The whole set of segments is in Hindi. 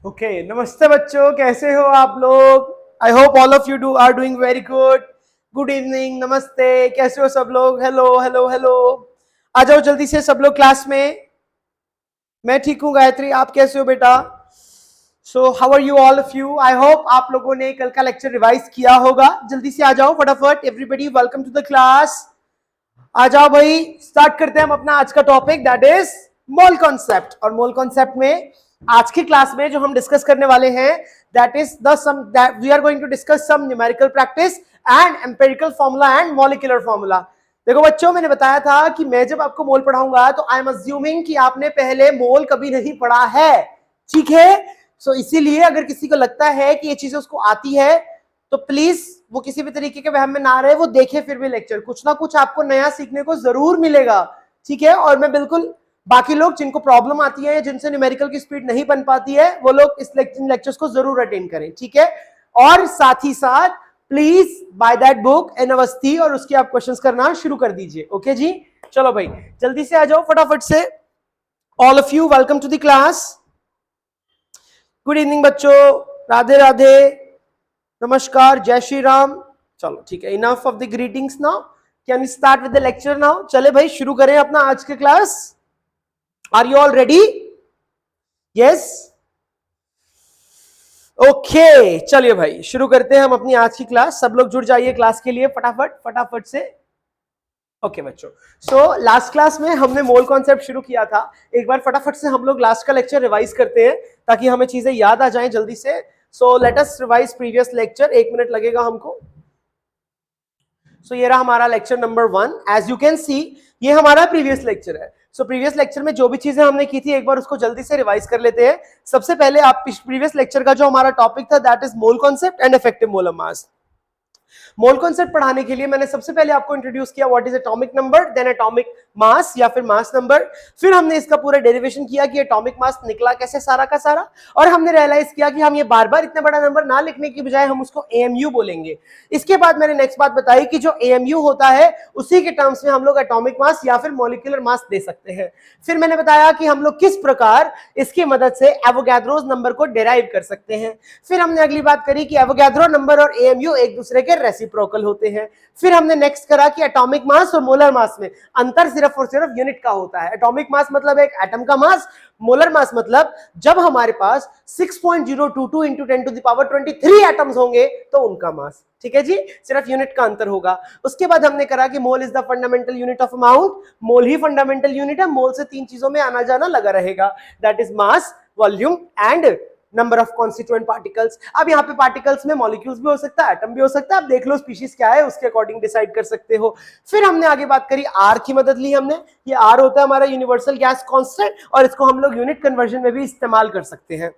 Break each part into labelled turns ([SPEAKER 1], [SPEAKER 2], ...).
[SPEAKER 1] ओके नमस्ते बच्चों, कैसे हो आप लोग? I hope all of you are doing very good. Good evening, नमस्ते, कैसे हो सब लोग? हेलो हेलो हेलो, आ जाओ जल्दी से सब लोग क्लास में। मैं ठीक हूँ गायत्री, आप कैसे हो बेटा? So how are you all of you? I hope आप लोगों ने कल का लेक्चर रिवाइज किया होगा। जल्दी से आ जाओ फटाफट। Everybody welcome to the class. आ जाओ भाई, स्टार्ट करते हैं हम अपना आज का topic, that is mole concept. और मोल कॉन्सेप्ट में आज की क्लास में जो हम डिस्कस करने वाले हैं, that is the sum that we are going to discuss some numerical practice and empirical formula and molecular formula. देखो बच्चों, मैंने बताया था कि मैं जब आपको मोल पढ़ाऊंगा तो आई एम अज्यूमिंग कि आपने पहले मोल कभी नहीं पढ़ा है, ठीक है? सो इसीलिए अगर किसी को लगता है कि ये चीजें उसको आती है तो प्लीज वो किसी भी तरीके के वहम में ना रहे, वो देखे फिर भी लेक्चर, कुछ ना कुछ आपको नया सीखने को जरूर मिलेगा, ठीक है? और मैं बिल्कुल बाकी लोग जिनको प्रॉब्लम आती है, जिनसे न्यूमेरिकल की स्पीड नहीं बन पाती है, वो लोग इस लेक्चर्स को जरूर अटेंड करें, ठीक है? और साथ ही साथ please buy that book N Awasthi और उसके आप क्वेश्चंस करना शुरू कर दीजिए। ओके जी, चलो भाई जल्दी से आ जाओ फटाफट से। All of you welcome to the class. Good evening बच्चों, राधे राधे, नमस्कार, जय श्री राम। चलो ठीक है, enough of the greetings now, can we start with the lecture now? चले भाई शुरू करें अपना आज के class. Are you all ready? Yes, okay चलिए भाई शुरू करते हैं हम अपनी आज की क्लास। सब लोग जुड़ जाइए क्लास के लिए फटाफट फटाफट से। ओके बच्चों, सो लास्ट क्लास में हमने मोल कॉन्सेप्ट शुरू किया था। एक बार फटाफट से हम लोग लास्ट का लेक्चर रिवाइज करते हैं ताकि हमें चीजें याद आ जाएं जल्दी से। So let us revise previous lecture, 1 minute लगेगा हमको। सो ये रहा हमारा lecture number 1। As you can see ये हमारा प्रीवियस लेक्चर है। सो प्रीवियस लेक्चर में जो भी चीजें हमने की थी एक बार उसको जल्दी से रिवाइज कर लेते हैं। सबसे पहले आप प्रीवियस लेक्चर का जो हमारा टॉपिक था, that is mole concept and effective molar mass. Mole concept पढ़ाने के लिए मैंने सबसे पहले आपको इंट्रोड्यूस किया what is atomic number, then atomic mass या फिर मास नंबर। फिर हमने इसका पूरा डेरिवेशन किया कि एटॉमिक मास निकला कैसे सारा का सारा, और हमने रियलाइज किया कि हम ये बार बार इतना बड़ा नंबर ना लिखने की बजाय हम उसको एएमयू बोलेंगे। इसके बाद मैंने नेक्स्ट बात बताई कि जो एएमयू होता है उसी के टर्म्स में हम लोग एटॉमिक मास या फिर मॉलिक्यूलर मास दे सकते हैं। फिर मैंने बताया कि हम लोग किस प्रकार इसकी मदद से एवोगैड्रोस नंबर को डिराइव कर सकते हैं। फिर हमने अगली बात करी कि एवोगैड्रो नंबर और एएमयू एक दूसरे के रेसिप्रोकल होते हैं। फिर हमने नेक्स्ट करा कि एटॉमिक मास और मोलर मास में अंतर सिर्फ और सिर्फ यूनिट का होता है। एटॉमिक मास मतलब एक एटम का मास, मोलर मास मतलब जब हमारे पास 6.022 into 10 to the power 23 atoms होंगे तो उनका मास, ठीक है जी? सिर्फ यूनिट का अंतर होगा। उसके बाद हमने करा कि mole is the fundamental unit of amount. Mole he fundamental unit है, मोल से 3 चीजों में आना जाना लगा रहेगा, that is mass, volume and number of constituent particles. अब यहाँ पे पार्टिकल्स में मॉलिक्यूल्स भी हो सकता है, एटम भी हो सकता है, आप देख लो स्पीशीज क्या है उसके अकॉर्डिंग डिसाइड कर सकते हो। फिर हमने आगे बात करी, आर की मदद ली हमने। ये आर होता है हमारा यूनिवर्सल गैस कांस्टेंट और इसको हम लोग यूनिट कन्वर्जन में भी इस्तेमाल कर सकते हैं।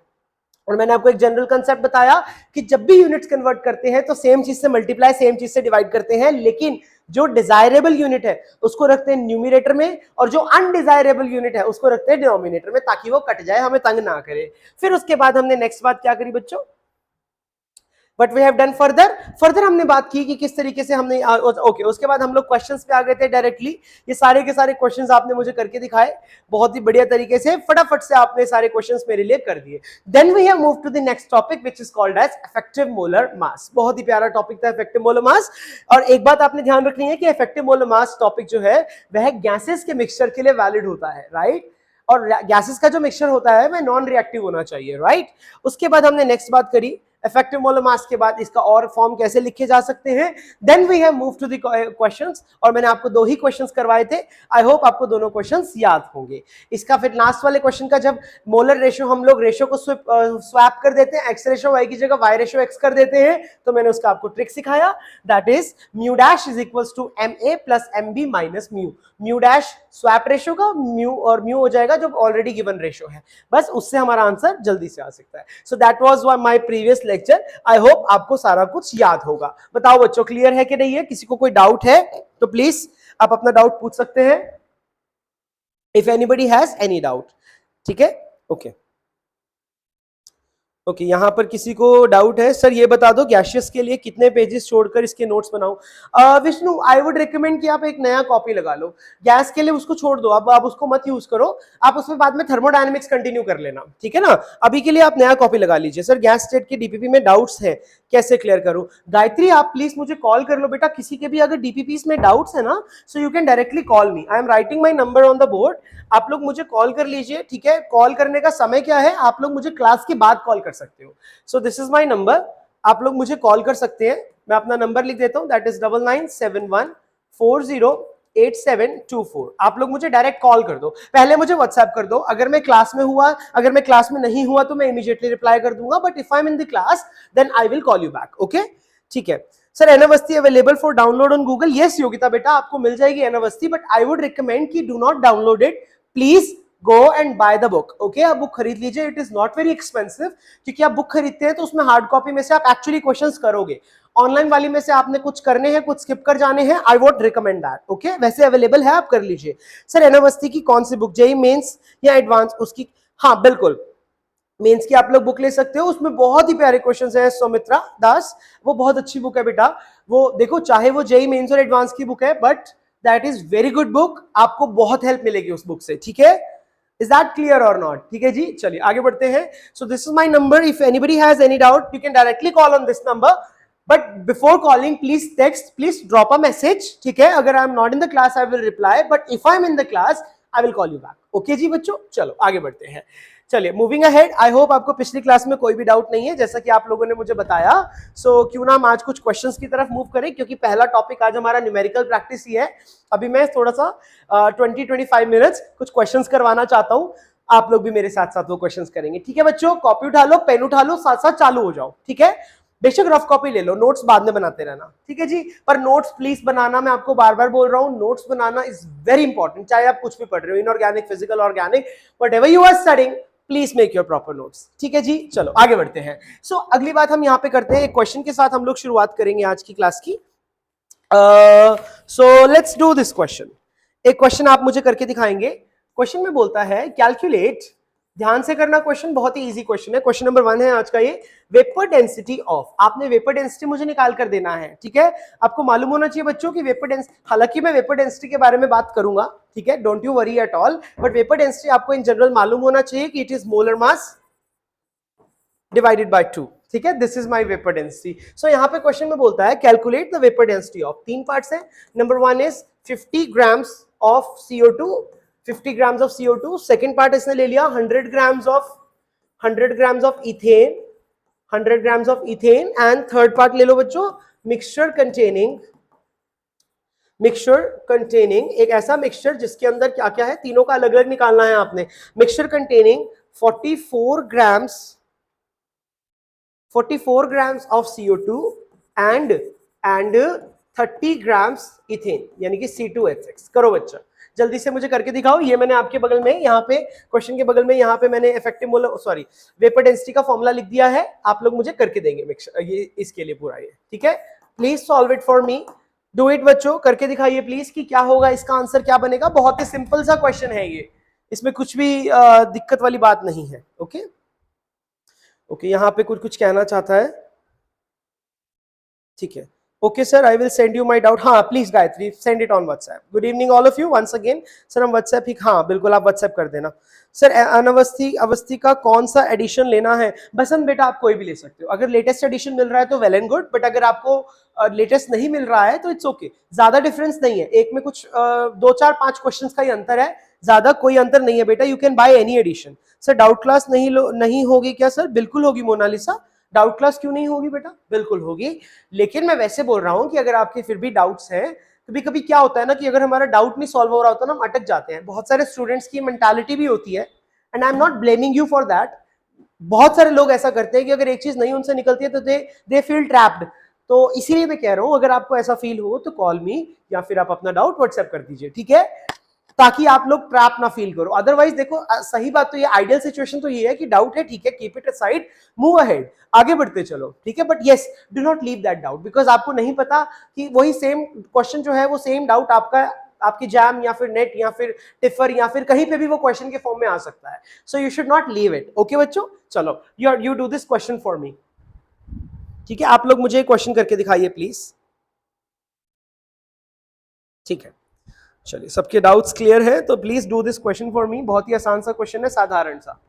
[SPEAKER 1] और मैंने आपको एक जनरल कंसेप्ट बताया कि जब भी यूनिट्स कन्वर्ट करते हैं तो सेम चीज से मल्टीप्लाई, सेम चीज से डिवाइड करते हैं, लेकिन जो डिजायरेबल यूनिट है उसको रखते हैं न्यूमिनेटर में और जो अनडिजायरेबल यूनिट है उसको रखते हैं डिनोमिनेटर में ताकि वो कट जाए, हमें तंग ना करे। फिर उसके बाद हमने नेक्स्ट बात क्या करी बच्चों? But we have done further हमने बात की कि किस तरीके से हमने ओके उसके बाद हम लोग क्वेश्चंस पे आ गए थे डायरेक्टली। ये सारे के सारे क्वेश्चंस आपने मुझे करके दिखाए बहुत ही बढ़िया तरीके से, फटाफट से आपने सारे क्वेश्चंस मेरे लिए कर दिए। Then we have move to the next topic which is called as effective molar mass. बहुत ही प्यारा टॉपिक था इफेक्टिव मोलर मास। और एक बात आपने ध्यान रखनी है कि इफेक्टिव मोलर मास टॉपिक जो है वह गैसेस के मिक्सचर के लिए वैलिड होता है, राइट? और गैसेस का जो मिक्सचर होता है वह नॉन रिएक्टिव होना चाहिए, राइट? उसके बाद हमने नेक्स्ट बात करी इफेक्टिव मोलर मास के बाद इसका और फॉर्म कैसे लिखे जा सकते हैं, then we have move to the questions. और मैंने आपको 2 ही क्वेश्चंस करवाए थे, आई होप आपको दोनों क्वेश्चंस याद होंगे। इसका फिर लास्ट वाले क्वेश्चन का जब मोलर रेशियो, हम लोग रेशियो को स्वैप कर देते हैं, एक्स रेशियो वाई की जगह वाई रेशियो एक्स कर देते हैं, तो मैंने उसका आपको ट्रिक सिखाया, that is mu dash is equals to MA plus MB minus mu. Mu dash swap ratio का म्यू, और म्यू हो जाएगा जो ऑलरेडी गिवन रेशियो है, बस उससे हमारा आंसर जल्दी से आ सकता है। So that was my previous lecture, I hope आपको सारा कुछ याद होगा। बताओ बच्चों क्लियर है कि नहीं है? किसी को कोई डाउट है तो प्लीज आप अपना डाउट पूछ सकते हैं, if anybody has any doubt. ठीक है, ओके ओके यहां पर किसी को डाउट है, सर ये बता दो गैसियस के लिए कितने पेजेस छोड़कर इसके नोट्स बनाऊं? विष्णु, आई वुड रिकमेंड कि आप एक नया कॉपी लगा लो। गैस के लिए उसको छोड़ दो, अब आप उसको मत यूज करो, आप उसमें बाद में थर्मोडायनेमिक्स कंटिन्यू कर लेना, ठीक है ना? अभी के लिए आप नया कॉपी लगा लीजिए। सर गैस स्टेट के डीपीपी में डाउट्स है, कैसे क्लियर करूं? गायत्री आप प्लीज मुझे कॉल कर लो बेटा, किसी के भी अगर डीपीपी में डाउट्स है ना, so you can directly call me, I am writing my number on the board, आप लोग मुझे कॉल कर लीजिए, ठीक है? कॉल करने का समय क्या है, आप लोग मुझे क्लास के बाद कॉल कर सकते हो। So this is my number, आप लोग मुझे कॉल कर सकते हैं, मैं अपना नंबर लिख देता हूं, दैट इज 9971408724। आप लोग मुझे डायरेक्ट कॉल कर दो, पहले मुझे व्हाट्सएप कर दो, अगर मैं क्लास में हुआ, अगर मैं क्लास में नहीं हुआ तो मैं इमीडिएटली रिप्लाई कर दूंगा, but if I am in the class then I will call you back, okay? ठीक है सर, एनावस्थी available for download on Google? Yes Yogita बेटा, आपको मिल जाएगी एनावस्थी, बट आई वुड रिकमेंड कि do not download it, please go and buy the book, okay? आप बुक खरीद लीजिए, it is not very expensive, क्योंकि आप बुक खरीदते हैं तो उसमें हार्ड कॉपी में से आप एक्चुअली क्वेश्चंस करोगे, ऑनलाइन वाली में से आपने कुछ करने हैं, कुछ स्किप कर जाने हैं, I won't recommend that, okay? वैसे अवेलेबल है, आप कर लीजिए। सर एनावस्थी की कौन सी बुक, जेई मेंस या एडवांस उसकी? हाँ बिल्कुल, मेंस की आप लोग बुक ले सकते हो, उसमें बहुत ही प्यारे क्वेश्चंस हैं, सौमित्रा दास, वो बहुत अच्छी बुक है बेटा, वो देखो, चाहे वो जेई मेंस और एडवांस की बुक है, but that is very good book, आपको बहुत हेल्प मिलेगी उस बुक से, ठीक है? इज दैट क्लियर और नॉट? ठीक है जी, चलिए आगे बढ़ते हैं। So this is my number, if anybody has any doubt you can directly call on this number, but before calling please text, please drop a message, ठीक है? अगर I am not in the class I will reply, but if I am in the class I will call you back, okay जी बच्चों? चलो आगे बढ़ते हैं, चलिए मूविंग अहेड। आई होप आपको पिछली क्लास में कोई भी डाउट नहीं है, जैसा कि आप लोगों ने मुझे बताया। सो क्यों ना हम आज कुछ क्वेश्चंस की तरफ मूव करें, क्योंकि पहला टॉपिक आज हमारा न्यूमेरिकल प्रैक्टिस ही है। अभी मैं थोड़ा सा 20-25 मिनट्स कुछ क्वेश्चंस करवाना चाहता हूं, आप लोग भी मेरे साथ साथ वो क्वेश्चंस करेंगे, ठीक है बच्चों? कॉपी उठा लो, पेन उठा लो, साथ साथ चालू हो जाओ, ठीक है? बेशक रफ कॉपी ले लो, नोट्स बाद में बनाते रहना, ठीक है जी? पर नोट्स प्लीज बनाना, मैं आपको बार बार बोल रहा हूं, नोट्स बनाना इज वेरी इंपॉर्टेंट, चाहे आप कुछ भी पढ़ रहे हो, inorganic, physical, organic, whatever you are studying, please make your proper notes, ठीक है जी? चलो आगे बढ़ते हैं। सो अगली बात हम यहाँ पे करते हैं, एक क्वेश्चन के साथ हम लोग शुरुआत करेंगे आज की क्लास की। So let's do this question. एक क्वेश्चन आप मुझे करके दिखाएंगे। क्वेश्चन में बोलता है कैलकुलेट, ध्यान से करना क्वेश्चन, बहुत ही इजी क्वेश्चन है। क्वेश्चन नंबर 1 है आज का ये, वेपर डेंसिटी ऑफ, आपने वेपर डेंसिटी मुझे निकाल कर देना है, ठीक है? आपको मालूम होना चाहिए बच्चों की वेपर डेंसिटी, हालांकि मैं वेपर डेंसिटी के बारे में बात करूंगा, ठीक है? Don't you worry at all, but vapour density आपको इन जनरल मालूम होना चाहिए कि it is molar mass divided by 2, ठीक है? This is my vapour density. So यहाँ पे क्वेश्चन में बोलता है calculate the vapour density of, 3 parts हैं। Number 1 is 50 grams of CO2, 50 grams of CO2। Second part इसने ले लिया 100 grams of ethane, 100 grams of ethane. And third part ले लो बच्चों, मिक्सचर कंटेनिंग एक ऐसा मिक्सचर जिसके अंदर क्या क्या है, तीनों का अलग अलग निकालना है आपने। Mixture containing 44 grams of CO2 and 30 grams ethane, यानी कि C2H6। करो बच्चा, जल्दी से मुझे करके दिखाओ। ये मैंने आपके बगल में, यहाँ पे क्वेश्चन के बगल में, यहाँ पे मैंने effective molar, sorry, vapour density का फॉर्मूला लिख दिया है, आप लोग मुझे करके देंगे मिक्सचर, ये इसके लिए पूरा ये, ठीक है? Please solve it for me, do it बच्चों, करके दिखाइए प्लीज कि क्या होगा, इसका आंसर क्या बनेगा। बहुत ही सिंपल सा क्वेश्चन है ये, इसमें कुछ भी दिक्कत वाली बात नहीं है, ओके? ओके यहाँ पे कुछ कहना चाहता है, ठीक है? Okay sir, I will send you my doubt. हाँ please Gayatri, send it on WhatsApp. Good evening all of you once again. Sir हम व्हाट्सएप ही, हाँ बिल्कुल आप व्हाट्सएप कर देना। सर अवस्थी का कौन सा एडिशन लेना है? बसंत बेटा आप कोई भी ले सकते हो, अगर लेटेस्ट एडिशन मिल रहा है तो वेल एंड गुड, बट अगर आपको लेटेस्ट नहीं मिल रहा है तो इट्स ओके, ज्यादा डिफरेंस नहीं है, एक में कुछ 2-4-5 क्वेश्चंस का ही अंतर है, ज्यादा कोई अंतर नहीं है बेटा, you can buy any edition. Sir doubt class नहीं होगी क्या? सर बिल्कुल होगी मोनालिसा, डाउट क्लास क्यों नहीं होगी बेटा? बिल्कुल होगी, लेकिन मैं वैसे बोल रहा हूं कि अगर आपके फिर भी डाउट्स हैं, कभी कभी क्या होता है ना कि अगर हमारा डाउट नहीं सॉल्व हो रहा होता ना, हम अटक जाते हैं। बहुत सारे स्टूडेंट्स की मेंटालिटी भी होती है, and I am not blaming you for that. बहुत सारे लोग ऐसा करते हैं कि अगर एक चीज नहीं उनसे निकलती है तो दे फील ट्रैप्ड। तो इसीलिए मैं कह रहा हूं, अगर आपको ऐसा फील हो तो कॉल मी, या फिर आप अपना डाउट व्हाट्सएप कर दीजिए, ठीक है, ताकि आप लोग ट्रैप ना फील करो। अदरवाइज देखो, सही बात तो ये, आइडियल सिचुएशन तो ये है कि डाउट है, ठीक है, keep it aside, move ahead, आगे बढ़ते चलो, ठीक है। But yes, do not leave that doubt, because आपको नहीं पता कि वही सेम क्वेश्चन जो है, वो सेम डाउट आपका आपकी जैम या फिर नेट या फिर टिफर या फिर कहीं पे भी वो क्वेश्चन के फॉर्म में आ सकता है। So you should not leave it. Okay बच्चों, चलो you do this question for me, ठीक है। आप लोग मुझे क्वेश्चन करके दिखाइए प्लीज, ठीक है। चलिए, सबके डाउट्स क्लियर है तो please do this question for me. बहुत ही आसान सा क्वेश्चन है, साधारण सा।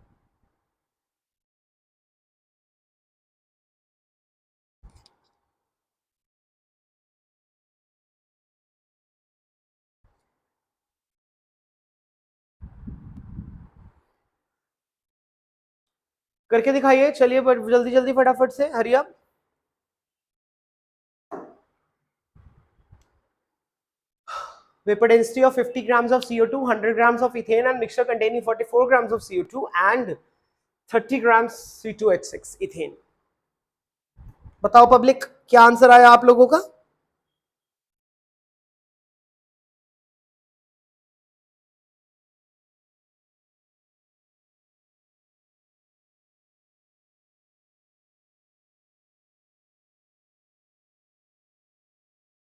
[SPEAKER 1] करके दिखाइए, चलिए जल्दी जल्दी फटाफट से, hurry up. Vapor density of 50 grams of CO2, 100 grams of ethane and mixture containing 44 grams of CO2 and 30 grams C2H6 ethane। बताओ पब्लिक, क्या आंसर आया आप लोगों का?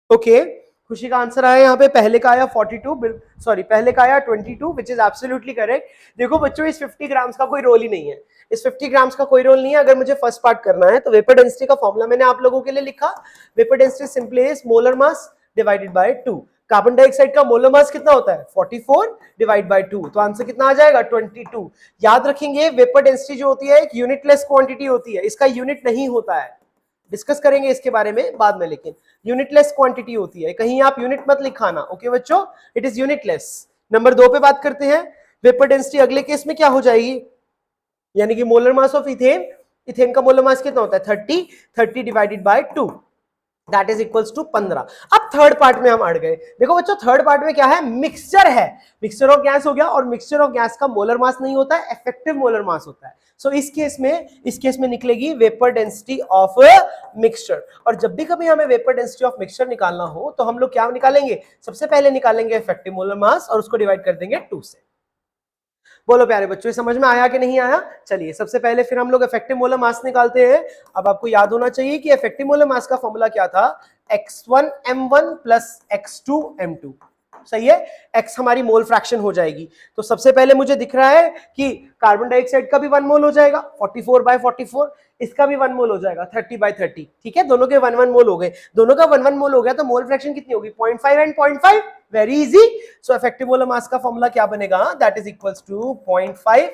[SPEAKER 1] ओके, खुशी का आंसर आया यहाँ पे, पहले का आया 42, सॉरी पहले का आया 22, विच इज एब्सोल्युटली करेक्ट। देखो बच्चों, इस 50 ग्राम्स का कोई रोल ही नहीं है, इस 50 ग्राम्स का कोई रोल नहीं है। अगर मुझे फर्स्ट पार्ट करना है तो वेपर डेंसिटी का फॉर्मूला मैंने आप लोगों के लिए लिखा, vapour density simply is molar mass divided by 2। Carbon dioxide का मोलर मास कितना होता है? 44 डिवाइड बाय 2, तो आंसर कितना आ जाएगा? 22। याद रखेंगे, वेपर डेंसिटी जो होती है एक यूनिटलेस क्वांटिटी होती है, इसका यूनिट नहीं होता है, डिस्कस करेंगे इसके बारे में बाद में, लेकिन यूनिटलेस क्वांटिटी होती है, कहीं आप यूनिट मत लिखाना। ओके बच्चों, इट इज यूनिटलेस। नंबर 2 पे बात करते हैं, वेपर डेंसिटी अगले केस में क्या हो जाएगी, यानी कि molar mass of ethane, ethane का मोलर मास कितना होता है? 30 divided by 2, that is equals to 15। अब थर्ड पार्ट में हम अड़ गए। देखो बच्चों, थर्ड पार्ट में क्या है? मिक्सचर है, मिक्सचर ऑफ गैस हो गया, और मिक्सचर ऑफ गैस का मोलर मास नहीं होता है, इफेक्टिव मोलर मास होता है। सो इस केस में निकलेगी वेपर डेंसिटी ऑफ मिक्सचर। और जब भी कभी हमें वेपर डेंसिटी ऑफ मिक्सचर निकालना हो तो हम लोग क्या निकालेंगे? सबसे पहले निकालेंगे इफेक्टिव मोलर मास और उसको डिवाइड कर देंगे 2 से। बोलो प्यारे बच्चों, समझ में आया कि नहीं आया? चलिए, सबसे पहले फिर हम लोग इफेक्टिव मोलर मास निकालते हैं। अब आपको याद होना चाहिए कि इफेक्टिव मोलर मास का फॉर्मूला क्या था? x1m1 plus x2m2। सही है, x हमारी मोल फ्रैक्शन हो जाएगी। तो सबसे पहले मुझे दिख रहा है कि कार्बन डाइऑक्साइड का भी 1 मोल हो जाएगा 44/44, इसका भी 1 मोल हो जाएगा 30/30। ठीक है, दोनों के 1 मोल हो गए, दोनों का 1 मोल हो गया, तो मोल फ्रैक्शन कितनी होगी? 0.5 and 0.5, very easy. So effective molar mass का फॉर्मूला क्या बनेगा? That is equals to 0.5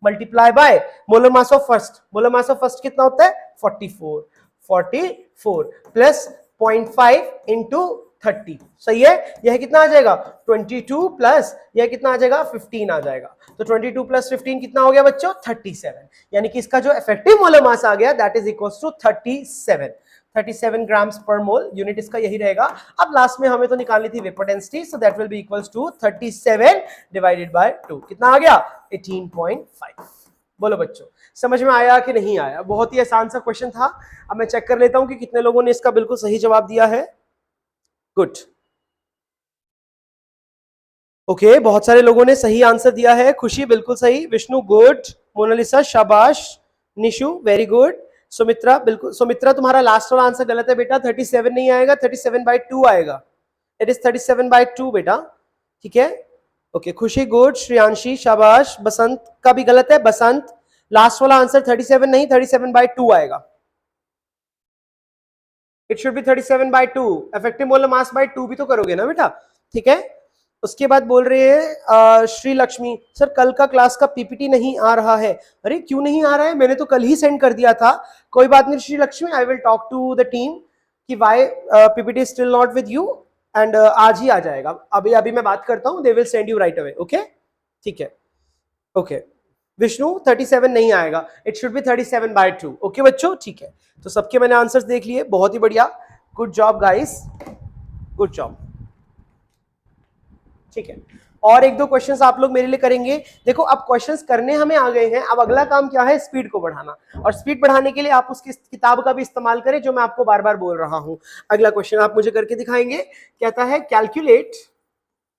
[SPEAKER 1] multiply by molar mass of first. Molar mass of first कितना होता है? 44 प्लस 0.5 इंटू 30। सही है, यह कितना आ जाएगा? 22 प्लस यह कितना आ जाएगा? 15 आ जाएगा। तो 22 प्लस 15 कितना हो गया बच्चों? 37। यानी कि इसका जो इफेक्टिव मोलर मास आ गया that is equals to 37 grams per mole, unit इसका यही रहेगा। अब लास्ट में हमें तो निकालनी थी vapour density, so that will be equals to 37 divided by 2। कितना आ गया? 18.5। बोलो बच्चों, समझ में आया कि नहीं आया? बहुत ही आसान सा क्वेश्चन था। अब मैं चेक कर लेता हूं कि कितने लोगों ने इसका बिल्कुल सही जवाब दिया है। गुड, ओके, बहुत सारे लोगों ने सही आंसर दिया है। खुशी बिल्कुल सही, विष्णु गुड, मोनालिसा शाबाश, निशु वेरी गुड, सुमित्रा बिल्कुल, सुमित्रा तुम्हारा लास्ट वाला आंसर गलत है बेटा, 37 नहीं आएगा, 37/2 आएगा। इट इज 37/2 बेटा, ठीक है। ओके, खुशी गुड, श्रेयांशी शाबाश, बसंत का भी गलत है, बसंत लास्ट वाला आंसर 37 नहीं 37/2 आएगा। It should be 37/2। Effective molar mass by 2 भी तो करोगे ना बेटा, ठीक है। उसके बाद बोल रहे हैं श्री लक्ष्मी, सर कल का क्लास का पीपीटी नहीं आ रहा है। अरे क्यों नहीं आ रहा है? मैंने तो कल ही सेंड कर दिया था। कोई बात नहीं Shri Lakshmi, I will talk to the team कि why PPT still not with you, and आज ही आ जाएगा। अभी अभी मैं बात करता हूँ, they will send you right away. Okay, ठीक है, ओके, विष्णु 37 नहीं आएगा, इट शुड बी 37/2। ओके बच्चों, ठीक है। तो सबके मैंने आंसर्स देख लिए, बहुत ही बढ़िया, good job guys, good job. ठीक है, और एक दो क्वेश्चंस आप लोग मेरे लिए करेंगे। देखो अब क्वेश्चंस करने हमें आ गए हैं, अब अगला काम क्या है, स्पीड को बढ़ाना। और स्पीड बढ़ाने के लिए आप उसकी किताब का भी इस्तेमाल करें जो मैं आपको बार बार बोल रहा हूं। अगला क्वेश्चन आप मुझे करके दिखाएंगे, कहता है calculate,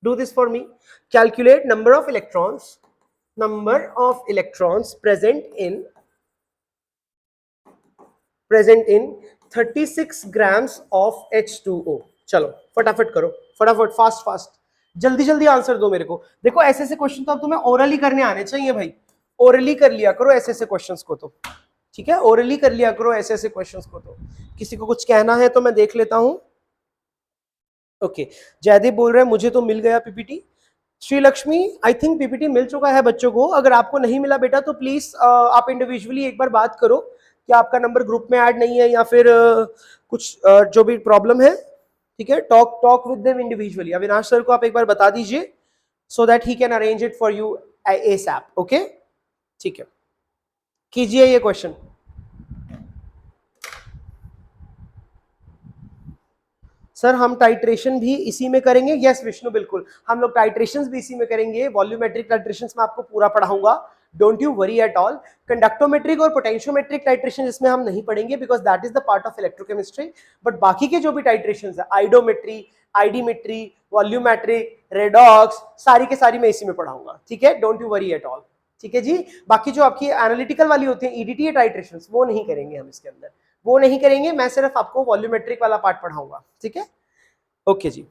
[SPEAKER 1] do this for me, calculate number of electrons, number of electrons present in 36 grams of H2O। चलो फटाफट करो, फटाफट, फास्ट फास्ट, जल्दी जल्दी आंसर दो मेरे को। देखो ऐसे ऐसे क्वेश्चन तो अब तुम्हें ओरली करने आने चाहिए भाई, ओरली कर लिया करो ऐसे ऐसे क्वेश्चंस को तो, ठीक है, ओरली कर लिया करो ऐसे ऐसे क्वेश्चंस को तो। किसी को कुछ कहना है तो मैं देख लेता हूं। ओके, जयदीप बोल रहे हैं मुझे तो मिल गया PPT. Shri Lakshmi, I think PPT मिल चुका है बच्चों को, अगर आपको नहीं मिला बेटा तो प्लीज आप इंडिविजुअली एक बार बात करो कि आपका नंबर ग्रुप में ऐड नहीं है या फिर कुछ जो भी प्रॉब्लम है, ठीक है, talk with them individually. Avinash sir को आप एक बार बता दीजिए so that he can arrange it for you ASAP. Okay, ठीक है, कीजिए ये क्वेश्चन। सर हम टाइट्रेशन भी इसी में करेंगे, यस विष्णु बिल्कुल, हम लोग टाइट्रेशंस भी इसी में करेंगे, वॉल्यूमेट्रिक टाइट्रेशंस में आपको पूरा पढ़ाऊंगा, don't you worry at all. Conductometric और पोटेंशियोमेट्रिक टाइट्रेशन इसमें हम नहीं पढ़ेंगे because that is the part of electrochemistry, but बाकी के जो भी टाइट्रेशंस है, आइडोमेट्री, आईडीमेट्री, वॉल्यूमेट्रिक, रेडॉक्स, सारी के सारी मैं इसी में पढ़ाऊंगा, ठीक है, don't you worry at all, ठीक है जी। बाकी जो आपकी एनालिटिकल वाली होती है ईडीटी टाइट्रेशंस, वो नहीं करेंगे हम इसके अंदर, वो नहीं करेंगे, मैं सिर्फ आपको वॉल्यूमेट्रिक वाला पार्ट पढ़ाऊंगा, ठीक है। ओके जी,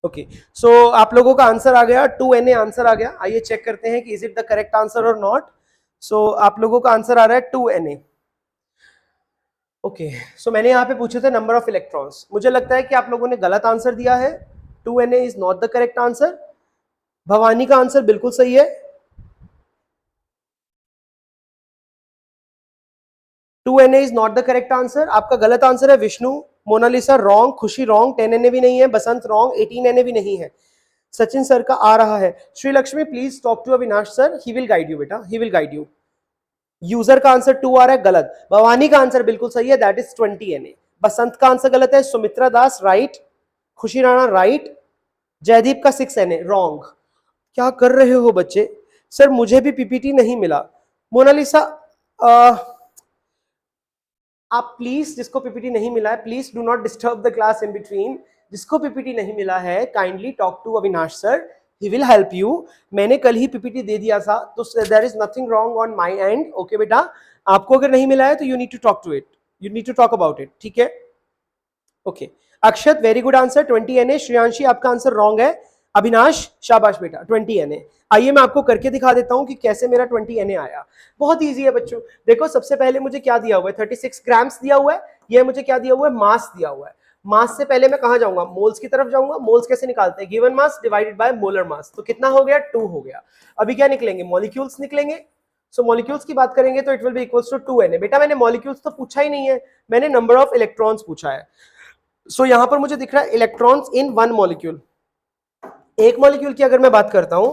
[SPEAKER 1] ओके, सो आप लोगों का आंसर आ गया, 2Na आंसर आ गया। आइए चेक करते हैं कि is it the correct answer और नॉट। सो आप लोगों का आंसर आ रहा है 2Na। ओके, सो मैंने यहाँ पे पूछे थे नंबर ऑफ इलेक्ट्रॉन्स, मुझे लगता है कि आप लोगों ने गलत आंसर दिया है, 2Na is not the correct answer. Bhavani का आंसर बिल्कुल सही है, 2Na is not the correct answer. आपका गलत आंसर है विष्णु, मोनालिसा रॉन्ग, खुशी रॉन्ग, 10Na भी नहीं है, बसंत रॉन्ग, 18Na भी नहीं है। सचिन सर का आ रहा है। Shri Lakshmi please talk to Avinash sir, he will guide you बेटा, he will guide you. User का आंसर 2 आ रहा है, गलत। भवानी का आंसर बिल्कुल सही है, दैट इज 20Na। बसंत का आंसर गलत है, सुमित्रा दास राइट, खुशी राणा राइट, जयदीप का 6Na रॉन्ग। क्या कर रहे हो बच्चे? सर मुझे भी पीपीटी नहीं मिला। मोनालिसा आप प्लीज, जिसको पीपीटी नहीं मिला है please do not disturb the class in between. जिसको पीपीटी नहीं मिला है kindly talk to Avinash sir, he will help you. मैंने कल ही पीपीटी दे दिया था तो there is nothing wrong on my end. Okay बेटा, आपको अगर नहीं मिला है तो you need to talk to it, you need to talk about it, ठीक है। Okay, Akshat very good answer 20Na। Shreyanshi आपका आंसर रॉन्ग है। अविनाश शाबाश बेटा 20Na। आइए मैं आपको करके दिखा देता हूं कि कैसे मेरा 20Na आया। बहुत इजी है बच्चों, देखो सबसे पहले मुझे क्या दिया हुआ है, 36 ग्राम्स दिया हुआ है, ये मुझे क्या दिया हुआ है, मास दिया हुआ है। मास से पहले मैं कहां जाऊंगा, मोल्स की तरफ जाऊंगा। मोल्स कैसे निकालते हैं, given mass divided bye molar मास, तो कितना हो गया 2 हो गया। अभी क्या निकलेंगे, मॉलिक्यूल्स निकलेंगे। सो मॉलिक्यूल्स की बात करेंगे तो it will be equals to 2Na। बेटा मैंने मॉलिक्यूल्स तो पूछा ही नहीं है, मैंने नंबर ऑफ इलेक्ट्रॉन्स पूछा है। सो यहां पर मुझे दिख रहा है इलेक्ट्रॉन्स इन वन मॉलिक्यूल। एक मॉलिक्यूल की अगर मैं बात करता हूं,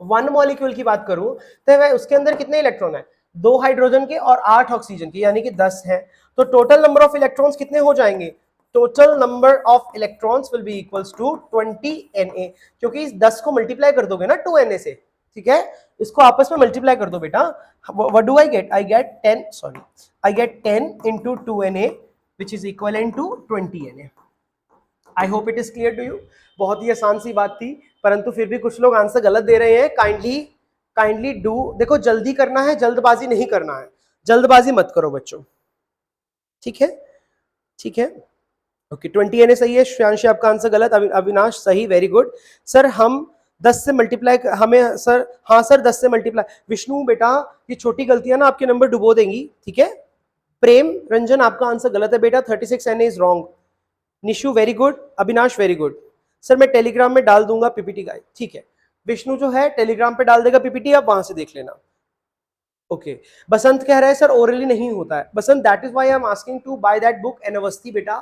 [SPEAKER 1] वन मॉलिक्यूल की बात करूं तो वह उसके अंदर कितने इलेक्ट्रॉन है, 2 हाइड्रोजन के और 8 ऑक्सीजन के, यानी कि 10 है। तो टोटल नंबर ऑफ इलेक्ट्रॉन्स कितने हो जाएंगे, total number of electrons will be equals to 20Na, क्योंकि इस 10 को मल्टीप्लाई कर दोगे ना 2Na से, ठीक है, इसको आपस में मल्टीप्लाई कर दो बेटा। What do I get, I get 10, sorry I get 10 into 2Na which is equivalent to 20Na। I hope it is clear to you. बहुत ही आसान सी बात थी, परंतु फिर भी कुछ लोग आंसर गलत दे रहे हैं। काइंडली डू, देखो जल्दी करना है, जल्दबाजी नहीं करना है, जल्दबाजी मत करो बच्चों, ठीक है, ठीक है। ओके 20Na सही है, श्रेयांशी आपका आंसर गलत, अविनाश सही, वेरी गुड। सर हम 10 से मल्टीप्लाई, हमें सर, हाँ सर 10 से मल्टीप्लाई। विष्णु बेटा ये छोटी गलतियां ना आपके नंबर डुबो देंगी, ठीक है। प्रेम रंजन आपका आंसर गलत है बेटा, 36Na is wrong. Nishu very good, Avinash very good. Sir मैं टेलीग्राम में डाल दूंगा पीपीटी गाइड, ठीक है। विष्णु जो है टेलीग्राम पे डाल देगा पीपीटी, आप वहां से देख लेना। ओके, बसंत कह रहा है सर ओरली नहीं होता है। Basant that is why I am asking to buy that book एनवस्थी बेटा,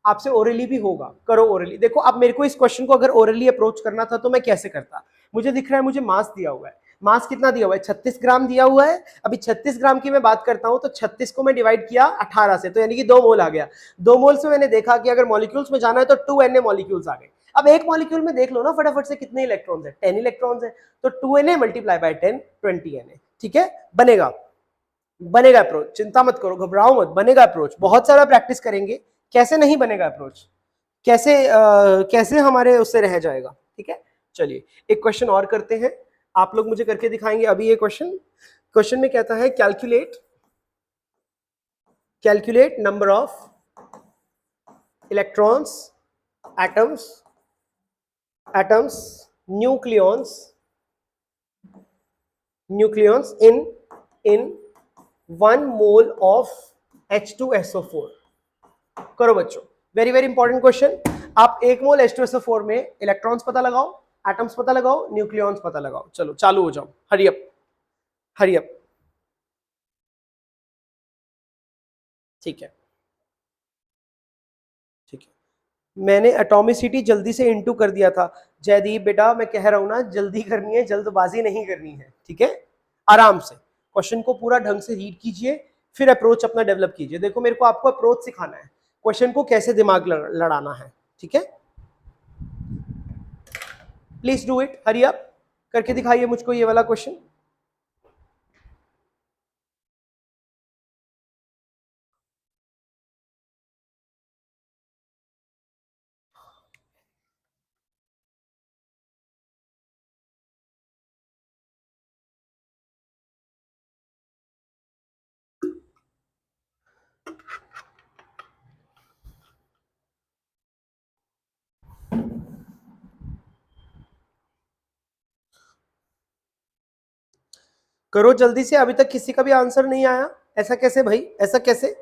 [SPEAKER 1] आपसे ओरली भी होगा, करो ओरली। देखो अब मेरे को इस क्वेश्चन को अगर ओरली अप्रोच करना था तो मैं कैसे करता, मुझे दिख रहा है मुझे मास दिया हुआ है, मास कितना दिया हुआ है, 36 ग्राम दिया हुआ है। अभी 36 ग्राम की मैं बात करता हूं तो 36 को मैं डिवाइड किया 18 से, तो यानी कि 2 मोल आ गया। 2 मोल से मैंने देखा कि अगर मॉलिक्यूल्स में जाना है तो 2 Na मॉलिक्यूल्स आ गए। अब एक मॉलिक्यूल में देख लो ना फटाफट से कितने इलेक्ट्रॉन्स है, 10 इलेक्ट्रॉन्स है, तो 2 Na मल्टीप्लाई बाय 10 20 Na। ठीक है, बनेगा बनेगा अप्रोच, चिंता मत करो, घबराओ मत, बनेगा अप्रोच। बहुत सारा प्रैक्टिस करेंगे, कैसे नहीं बनेगा अप्रोच, कैसे कैसे हमारे उससे रह जाएगा। ठीक है, चलिए एक क्वेश्चन और करते हैं, आप लोग मुझे करके दिखाएंगे। अभी ये क्वेश्चन में कहता है calculate number of electrons, atoms nucleons in 1 mole of H2SO4। करो बच्चों, वेरी वेरी इंपॉर्टेंट क्वेश्चन। आप 1 मोल H2SO4 में इलेक्ट्रॉन्स पता लगाओ, एटम्स पता लगाओ, न्यूक्लियॉन्स पता लगाओ। चलो चालू हो जाओ, हरी अप हरी अप। ठीक है ठीक है, मैंने एटॉमिसिटी जल्दी से इंटू कर दिया था। जयदीप बेटा मैं कह रहा हूं ना, जल्दी करनी है, जल्दबाजी नहीं करनी है। ठीक है, आराम से क्वेश्चन को पूरा ढंग से रीड कीजिए, फिर अप्रोच अपना डेवलप कीजिए। देखो मेरे को आपको अप्रोच सिखाना है, क्वेश्चन को कैसे दिमाग लड़ाना है। ठीक है, please do it, hurry up करके दिखाइए मुझको ये वाला क्वेश्चन। करो जल्दी से, अभी तक किसी का भी आंसर नहीं आया। ऐसा कैसे भाई, ऐसा कैसे?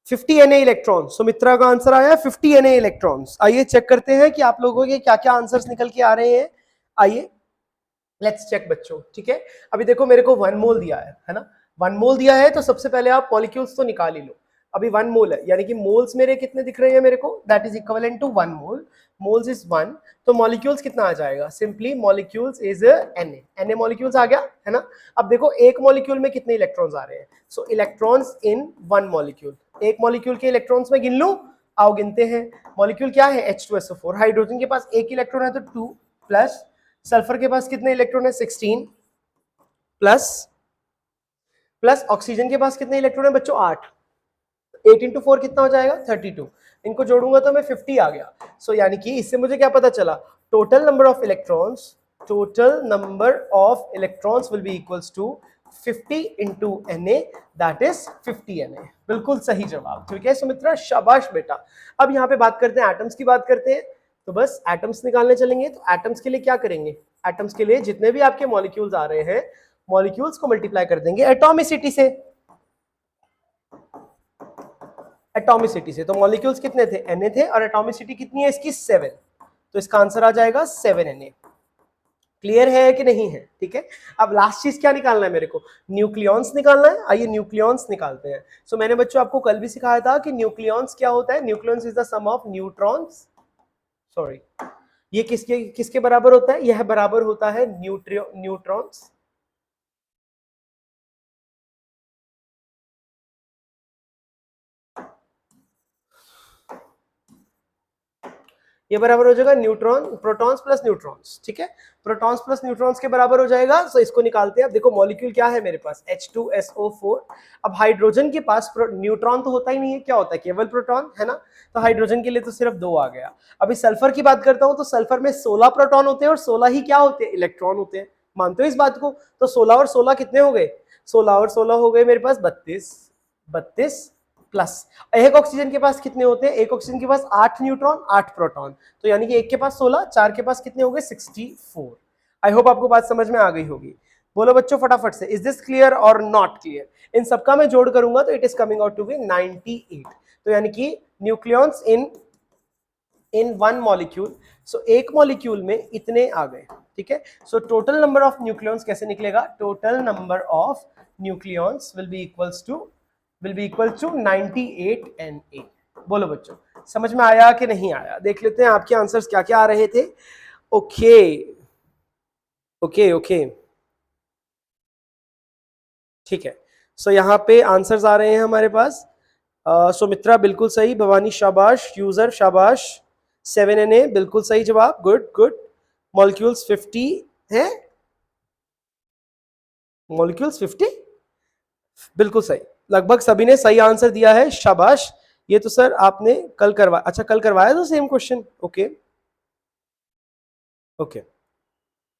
[SPEAKER 1] फिफ्टी Na इलेक्ट्रॉन, सुमित्रा का आंसर आया 50 Na इलेक्ट्रॉन्स। आइए चेक करते हैं कि आप लोगों के क्या क्या आंसर्स निकल के आ रहे हैं। आइए लेट्स चेक बच्चों। ठीक है, अभी देखो मेरे को 1 मोल दिया है ना, 1 मोल दिया है, तो सबसे पहले आप मॉलिक्यूल्स तो निकाल ही लो। अभी 1 मोल है, यानी कि मोल्स मेरे कितने दिख रहे हैं मेरे को, that is equivalent to 1 mole, moles is 1, तो मॉलिक्यूल्स कितना आ जाएगा, simply molecules is Na molecules आ गया है ना। अब देखो एक मॉलिक्यूल में कितने इलेक्ट्रॉन्स आ रहे हैं, सो इलेक्ट्रॉन्स इन 1 मॉलिक्यूल, एक मॉलिक्यूल के इलेक्ट्रॉन्स में गिन लूं, आओ गिनते हैं। मॉलिक्यूल क्या है, H2SO4, हाइड्रोजन के पास एक इलेक्ट्रॉन है तो 2 प्लस, सल्फर के पास कितने इलेक्ट्रॉन है 16 प्लस, प्लस ऑक्सीजन के पास कितने इलेक्ट्रॉन है बच्चों 8, 8 इंटू 4 कितना हो जाएगा 32, इनको जोड़ूंगा तो मैं 50 आ गया। सो यानी कि इससे मुझे क्या पता चला, total number of electrons will be equals to 50 into Na, that is 50 Na। बिल्कुल सही जवाब, ठीक है सुमित्रा, शाबाश बेटा। अब यहाँ पे बात करते हैं एटम्स की, बात करते हैं, तो बस एटम्स निकालने चलेंगे। तो एटम्स के लिए क्या करेंगे, एटम्स के लिए जितने भी आपके मॉलिक्यूल्स आ रहे हैं, मॉलिक्यूल्स को मल्टीप्लाई कर देंगे एटॉमिसिटी से, एटॉमिसिटी से। तो मॉलिक्यूल्स कितने थे, Na थे, और एटॉमिसिटी कितनी है इसकी 7, तो इसका आंसर आ जाएगा 7 Na। क्लियर है कि नहीं है, ठीक है। अब लास्ट चीज क्या निकालना है मेरे को, न्यूक्लियॉन्स निकालना है। आइए न्यूक्लियॉन्स निकालते हैं। सो मैंने बच्चों आपको कल भी सिखाया था कि न्यूक्लियॉन्स क्या होता है, nucleons is the sum of neutrons, sorry, ये किसके किसके बराबर होता है, यह बराबर होता है न्यूट्रॉन्स, ये बराबर हो जाएगा न्यूट्रॉन, प्रोटॉन्स प्लस न्यूट्रॉन्स, ठीक है, प्रोटॉन्स प्लस न्यूट्रॉन्स के बराबर हो जाएगा। तो इसको निकालते हैं। अब देखो मॉलिक्यूल क्या है मेरे पास, H2SO4। अब हाइड्रोजन के पास न्यूट्रॉन तो होता ही नहीं है, क्या होता है, केवल प्रोटॉन, है ना। तो हाइड्रोजन के लिए तो सिर्फ 2 आ गया। अभी सल्फर की बात करता हूं तो सल्फर में 16 प्रोटॉन होते हैं और 16 ही क्या होते हैं, इलेक्ट्रॉन होते हैं। मानते हो इस बात को? तो 16 और 16 कितने हो गए, 16 और 16 हो गए मेरे पास 32 प्लस एक ऑक्सीजन के पास कितने होते हैं, एक ऑक्सीजन के पास 8 न्यूट्रॉन 8 प्रोटॉन, तो यानी कि एक के पास 16, 4 के पास कितने हो गए 64। आई होप आपको बात समझ में आ गई होगी। बोलो बच्चों फटाफट से, इज दिस क्लियर और नॉट क्लियर? इन सबका मैं जोड़ करूंगा तो it is coming out to be 98। तो यानी कि nucleons in one molecule, so एक मॉलिक्यूल में इतने आ गए, ठीक है। So total number of nucleons कैसे निकलेगा, total number of nucleons will be equal to 98 Na। बोलो बच्चों समझ में आया कि नहीं आया? देख लेते हैं आपके आंसर्स क्या क्या आ रहे थे। ओके ओके ओके, ठीक है। सो यहाँ पे आंसर्स आ रहे हैं हमारे पास। सुमित्रा बिल्कुल सही, भवानी शाबाश, यूजर शाबाश, 7Na बिल्कुल सही जवाब, गुड गुड। मॉलिक्यूल्स 50 है, मॉलिक्यूल्स 50 बिल्कुल सही, लगभग सभी ने सही आंसर दिया है, शाबाश। ये तो सर आपने कल करवाया, अच्छा कल करवाया तो सेम क्वेश्चन, ओके ओके,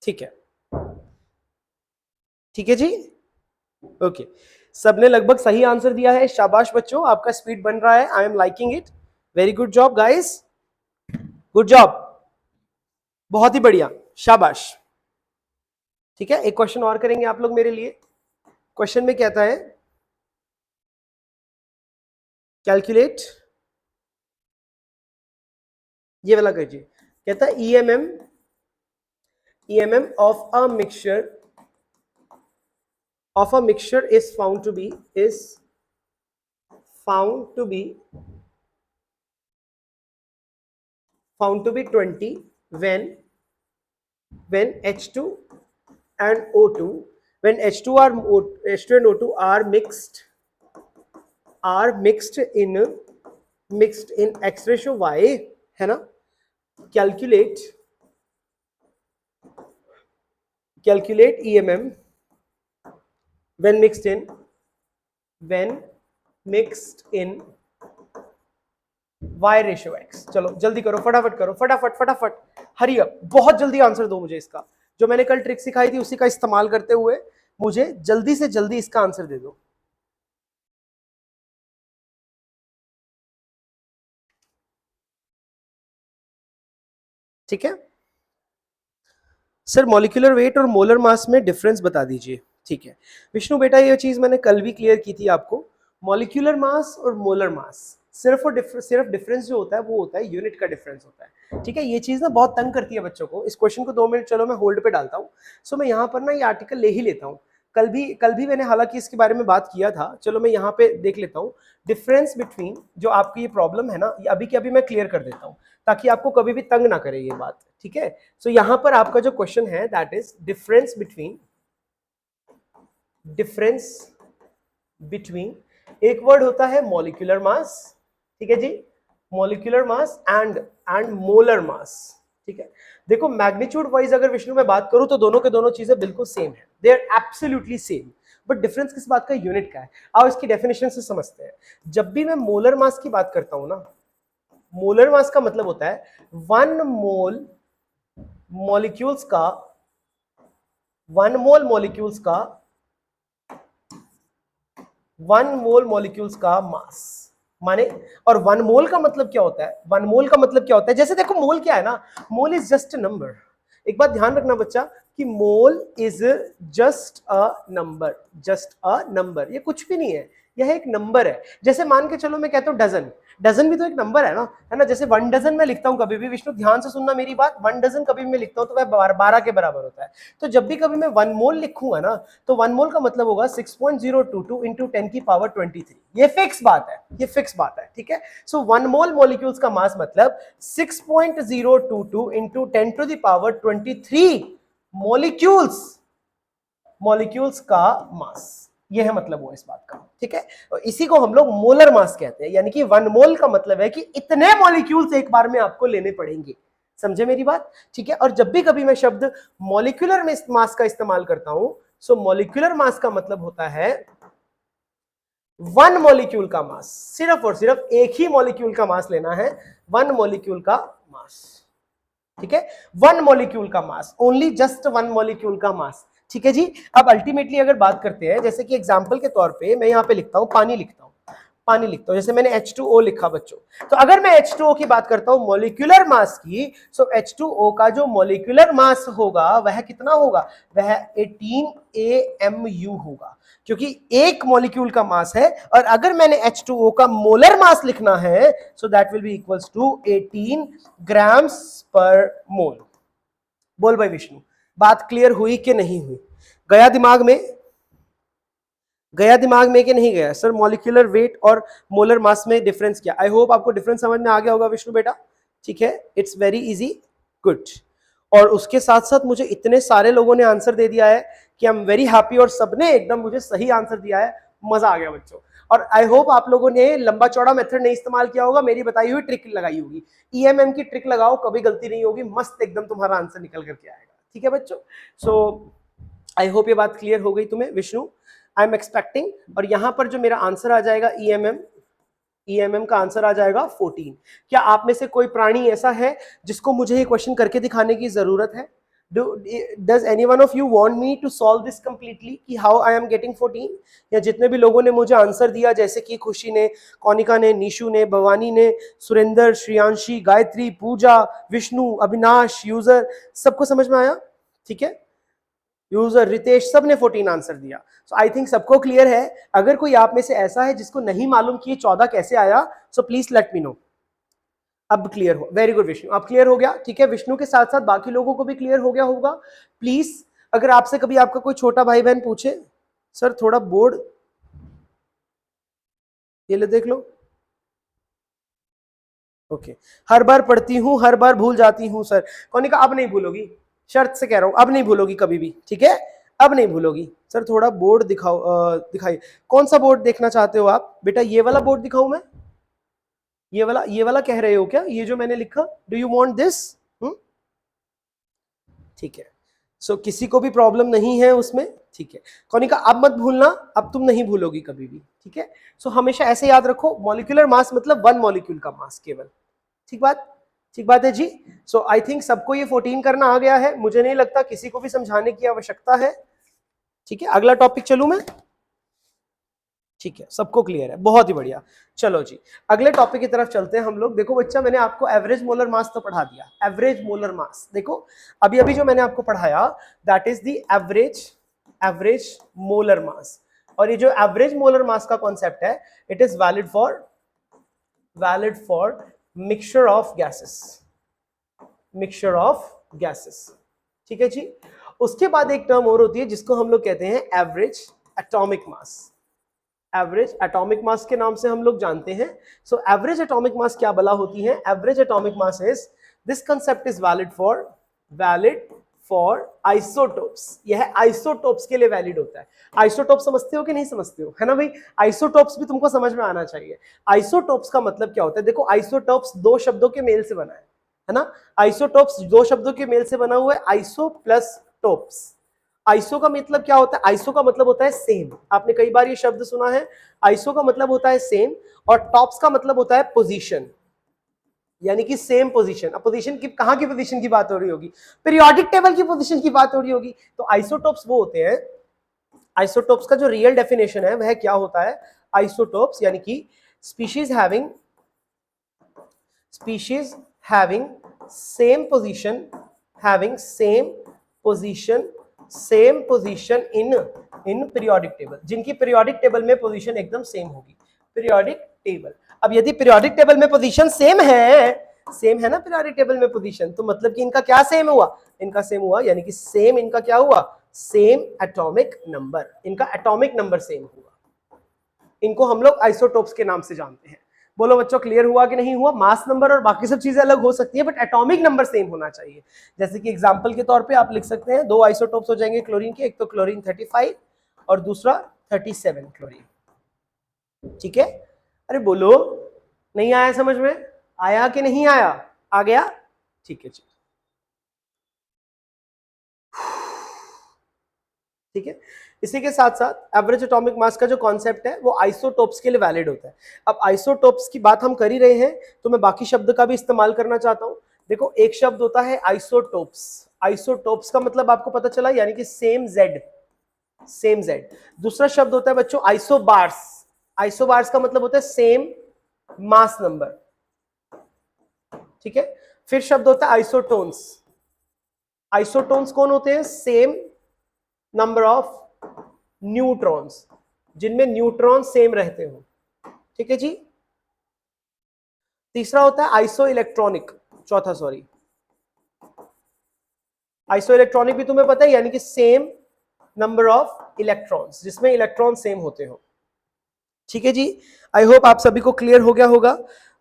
[SPEAKER 1] ठीक है, ठीक है जी, ओके। सबने लगभग सही आंसर दिया है, शाबाश बच्चों, आपका स्पीड बन रहा है, I am liking it, very good job guys, good job, बहुत ही बढ़िया, शाबाश। ठीक है, एक क्वेश्चन और करेंगे आप लोग मेरे लिए। क्वेश्चन में कहता है कैलकुलेट, ये वाला कीजिए, कहता है EMM of a mixture is found to be 20 when H2 and O2, when H2 and O2 are mixed in X ratio Y, है ना। Calculate EMM when mixed in Y ratio X। चलो जल्दी करो, फटाफट करो, फटाफट, हरी अप, बहुत जल्दी आंसर दो मुझे इसका। जो मैंने कल ट्रिक सिखाई थी उसी का इस्तेमाल करते हुए मुझे जल्दी से जल्दी इसका आंसर दे दो। ठीक है सर, मॉलिक्यूलर वेट और मोलर मास में डिफरेंस बता दीजिए। ठीक है विष्णु बेटा, ये चीज मैंने कल भी क्लियर की थी आपको। मॉलिक्यूलर मास और मोलर मास सिर्फ डिफरेंस जो होता है वो होता है यूनिट का डिफरेंस होता है। ठीक है, ये चीज ना बहुत तंग करती है बच्चों को। इस क्वेश्चन को 2 मिनट चलो मैं होल्ड पे डालता हूँ। सो मैं यहाँ पर ना ये आर्टिकल ले ही लेता हूँ। कल भी मैंने हालांकि इसके बारे में बात किया था, चलो मैं यहाँ पे देख लेता हूँ। डिफरेंस बिटवीन, जो आपकी ये प्रॉब्लम है ना, ये अभी के अभी मैं क्लियर कर देता हूँ ताकि आपको कभी भी तंग ना करे ये बात। ठीक है, सो यहां पर आपका जो क्वेश्चन है दैट इज डिफरेंस बिटवीन एक वर्ड होता है मॉलिक्यूलर मास, ठीक है जी, molecular mass and molar mass. ठीक है, देखो मैग्नीट्यूड वाइज अगर विष्णु में बात करूं तो दोनों के दोनों चीजें बिल्कुल सेम है, they are absolutely same, but difference किस बात का, यूनिट का है। आओ इसकी डेफिनेशन से समझते हैं। जब भी मैं मोलर मास की बात करता हूं ना, मोलर मास का मतलब होता है 1 मोल मॉलिक्यूल्स का 1 मोल मॉलिक्यूल्स का मास माने। और 1 मोल का मतलब क्या होता है, 1 मोल का मतलब क्या होता है, जैसे देखो मोल क्या है ना, mole is just a number. एक बात ध्यान रखना बच्चा कि mole is just a number, ये कुछ भी नहीं है, यह एक नंबर है। जैसे मान के चलो मैं कहता हूं डजन भी तो एक नंबर है ना, है ना। जैसे 1 डजन मैं लिखता हूं कभी भी, विष्णु ध्यान से सुनना मेरी बात, 1 डजन कभी भी मैं लिखता हूं तो वह 12 के बराबर होता है। तो जब भी कभी मैं 1 मोल लिखूंगा ना, तो 1 मोल का मतलब होगा 6.022 इंटू 10 की पावर 23। ये फिक्स बात है, ठीक है। सो 1 मोल मॉलिक्यूल्स का मास मतलब 6.022 into 10 to the power 23 molecules का मास। यह है मतलब हुआ इस बात का, ठीक है। तो इसी को हम लोग मोलर मास कहते हैं, यानी कि 1 मोल का मतलब है कि इतने मॉलिक्यूल्स एक बार में आपको लेने पड़ेंगे, समझे मेरी बात, ठीक है। और जब भी कभी मैं शब्द मॉलिक्यूलर में मास का इस्तेमाल करता हूं, सो मॉलिक्यूलर मास का मतलब होता है 1 मॉलिक्यूल का मास, सिर्फ और सिर्फ एक ही मॉलिक्यूल का मास लेना है, 1 मॉलिक्यूल का मास, ठीक है। 1 मॉलिक्यूल का मास, ओनली जस्ट 1 मॉलिक्यूल का मास, ठीक है जी। अब अल्टीमेटली अगर बात करते हैं, जैसे कि एग्जांपल के तौर पे मैं यहां पे लिखता हूं पानी लिखता हूं, पानी लिखता हूं, जैसे मैंने H2O लिखा बच्चों, तो अगर मैं H2O की बात करता हूं मॉलिक्यूलर मास की, सो H2O का जो मॉलिक्यूलर मास होगा वह कितना होगा, वह 18 AMU होगा, क्योंकि एक मॉलिक्यूल का मास है। और अगर मैंने H2O का मोलर मास लिखना है, so that will be equals to 18 grams per mole. बोल भाई विष्णु, बात क्लियर हुई कि नहीं हुई, गया दिमाग में, गया दिमाग में कि नहीं गया? सर मॉलिक्यूलर वेट और मोलर मास में डिफरेंस क्या? आई होप आपको डिफरेंस समझ में आ गया होगा विष्णु बेटा, ठीक है, इट्स वेरी इजी, गुड। और उसके साथ साथ मुझे इतने सारे लोगों ने आंसर दे दिया है कि आई एम वेरी हैप्पी, और सबने एकदम मुझे सही आंसर दिया है, मजा आ गया बच्चों। और आई होप आप लोगों ने लंबा चौड़ा मेथड नहीं इस्तेमाल किया होगा, मेरी बताई हुई ट्रिक लगाई होगी, ईएमएम की ट्रिक लगाओ, कभी गलती नहीं होगी, मस्त एकदम तुम्हारा आंसर निकल करके आएगा, ठीक है बच्चों। सो आई होप ये बात क्लियर हो गई तुम्हें विष्णु, आई एम एक्सपेक्टिंग। और यहां पर जो मेरा आंसर आ जाएगा ईएमएम का आंसर आ जाएगा 14। क्या आप में से कोई प्राणी ऐसा है जिसको मुझे ये क्वेश्चन करके दिखाने की जरूरत है? Does any one of you want me to solve this completely कि how I am getting 14? या जितने भी लोगों ने मुझे आंसर दिया, जैसे कि खुशी ने, कौनिका ने, निशु ने, भवानी ने, सुरेंद्र, श्रियांशी, गायत्री, पूजा, विष्णु, अविनाश, यूजर, सबको समझ में आया? ठीक है, यूजर, रितेश, सब ने 14 आंसर दिया। सो आई थिंक सबको क्लियर है। अगर कोई आप में से ऐसा है जिसको नहीं मालूम कि 14 कैसे आया, so please let me know. अब क्लियर हो, वेरी गुड विष्णु, अब क्लियर हो गया, ठीक है। विष्णु के साथ साथ बाकी लोगों को भी क्लियर हो गया होगा। प्लीज अगर आपसे कभी आपका कोई छोटा भाई बहन पूछे, सर थोड़ा बोर्ड ये ले देख लो, ओके, हर बार पढ़ती हूँ हर बार भूल जाती हूँ सर। कौनिका अब नहीं भूलोगी, शर्त से कह रहा हूं, अब नहीं भूलोगी कभी भी, ठीक है, अब नहीं भूलोगी। सर थोड़ा बोर्ड दिखाओ, दिखाइए, कौन सा बोर्ड देखना चाहते हो आप बेटा? ये वाला बोर्ड दिखाऊं मैं? ये वाला कह रहे हो क्या? ये जो मैंने लिखा, डू यू वांट दिस? ठीक है, सो किसी को भी प्रॉब्लम नहीं है उसमें, ठीक है। कौनिका अब मत भूलना, अब तुम नहीं भूलोगी कभी भी, ठीक है। सो हमेशा ऐसे याद रखो, मॉलिक्यूलर मास मतलब 1 मॉलिक्यूल का मास केवल, ठीक बात, ठीक बात है जी। सो आई थिंक सबको ये 14 करना आ गया है, मुझे नहीं लगता किसी को भी समझाने की आवश्यकता है, ठीक है। अगला टॉपिक चलूं मैं, ठीक है, सबको क्लियर है, बहुत ही बढ़िया। चलो जी अगले टॉपिक की तरफ चलते हैं हम लोग। देखो बच्चा, मैंने आपको एवरेज मोलर मास तो पढ़ा दिया, एवरेज मोलर मास देखो, अभी अभी जो मैंने आपको पढ़ाया that is the average molar mass. और ये जो एवरेज मोलर मास का कॉन्सेप्ट है, it is valid for mixture of gases, ठीक है जी। उसके बाद एक टर्म और होती है जिसको हम लोग कहते हैं एवरेज एटॉमिक मास। एवरेज एटॉमिक मास के नाम से हम लोग जानते हैं। सो एवरेज एटॉमिक मास क्या बला होती है? Average atomic mass is, this concept is valid for isotopes. यह आइसोटोप्स के लिए वैलिड होता है। आइसोटोप समझते हो कि नहीं समझते हो? है ना भाई, आइसोटोप्स भी तुमको समझ में आना चाहिए। आइसोटोप्स का मतलब क्या होता है? देखो आइसोटोप्स 2 शब्दों के मेल से बना है ना। आइसोटोप्स 2 शब्दों के मेल से बना हुआ है, आइसो प्लस टोप्स। आइसो का मतलब क्या होता है? आइसो का मतलब होता है सेम। आपने कई बार ये शब्द सुना है, आइसो का मतलब होता है सेम, और टॉप्स का मतलब होता है पोजीशन, यानी कि सेम पोजीशन। अब पोजीशन की कहां की पोजीशन की बात हो रही होगी? पीरियोडिक टेबल की पोजीशन की बात हो रही होगी। तो आइसोटोप्स वो होते हैं, आइसोटोप्स का जो रियल डेफिनेशन है वह क्या होता है? आइसोटोप्स यानी कि species having same position in periodic table, जिनकी पीरियोडिक टेबल में पोजीशन एकदम सेम होगी। पीरियोडिक टेबल, अब यदि पीरियोडिक टेबल में पोजीशन सेम है ना पीरियोडिक टेबल में पोजीशन, तो मतलब कि इनका क्या सेम हुआ? इनका सेम हुआ, यानी कि सेम इनका क्या हुआ? सेम एटॉमिक नंबर, इनका एटॉमिक नंबर सेम हुआ। इनको हम लोग आइसोटोप्स के नाम से जानते हैं। बोलो बच्चों क्लियर हुआ कि नहीं हुआ? मास नंबर और बाकी सब चीजें अलग हो सकती है, बट एटॉमिक नंबर सेम होना चाहिए। जैसे कि एग्जांपल के तौर पे आप लिख सकते हैं 2 आइसोटोप्स हो जाएंगे क्लोरीन के, एक तो क्लोरीन 35 और दूसरा 37 क्लोरीन। ठीक है, अरे बोलो, नहीं आया समझ में? आया कि नहीं आया? आ गया? ठीक है जी, ठीक है। इसी के साथ साथ एवरेज एटॉमिक मास का जो कॉन्सेप्ट है वो आइसोटोप्स के लिए वैलिड होता है। अब आइसोटोप्स की बात हम कर ही रहे हैं तो मैं बाकी शब्द का भी इस्तेमाल करना चाहता हूं। देखो, एक शब्द होता है आइसोटोप्स। आइसोटोप्स का मतलब आपको पता चला, यानी कि सेम जेड, सेम जेड। दूसरा शब्द होता है बच्चों आइसोबार्स। आइसोबार्स का मतलब होता है सेम मास नंबर। ठीक है, फिर शब्द होता है आइसोटोन्स। आइसोटोन्स कौन होते हैं? सेम नंबर ऑफ न्यूट्रॉन्स, जिनमें न्यूट्रॉन सेम रहते हो। ठीक है जी। तीसरा होता है आइसो इलेक्ट्रॉनिक, चौथा सॉरी, आइसो इलेक्ट्रॉनिक भी तुम्हें पता है, यानी कि सेम नंबर ऑफ इलेक्ट्रॉन्स, जिसमें इलेक्ट्रॉन सेम होते हो। ठीक है जी, आई होप आप सभी को क्लियर हो गया होगा।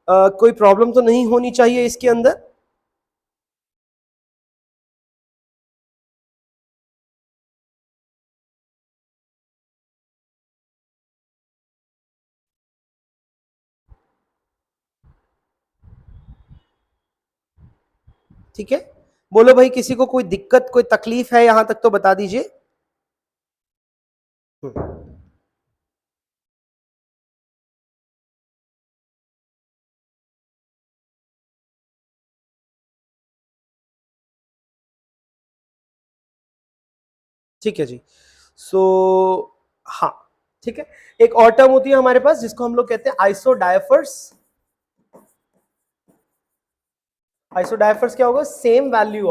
[SPEAKER 1] कोई प्रॉब्लम तो नहीं होनी चाहिए इसके अंदर। ठीक है, बोलो भाई, किसी को कोई दिक्कत, कोई तकलीफ है यहां तक तो बता दीजिए। ठीक है जी, सो हाँ, ठीक है। एक और टर्म होती है हमारे पास जिसको हम लोग कहते हैं आइसोडायफर्स। आइसोडायफर्स क्या होगा? Same value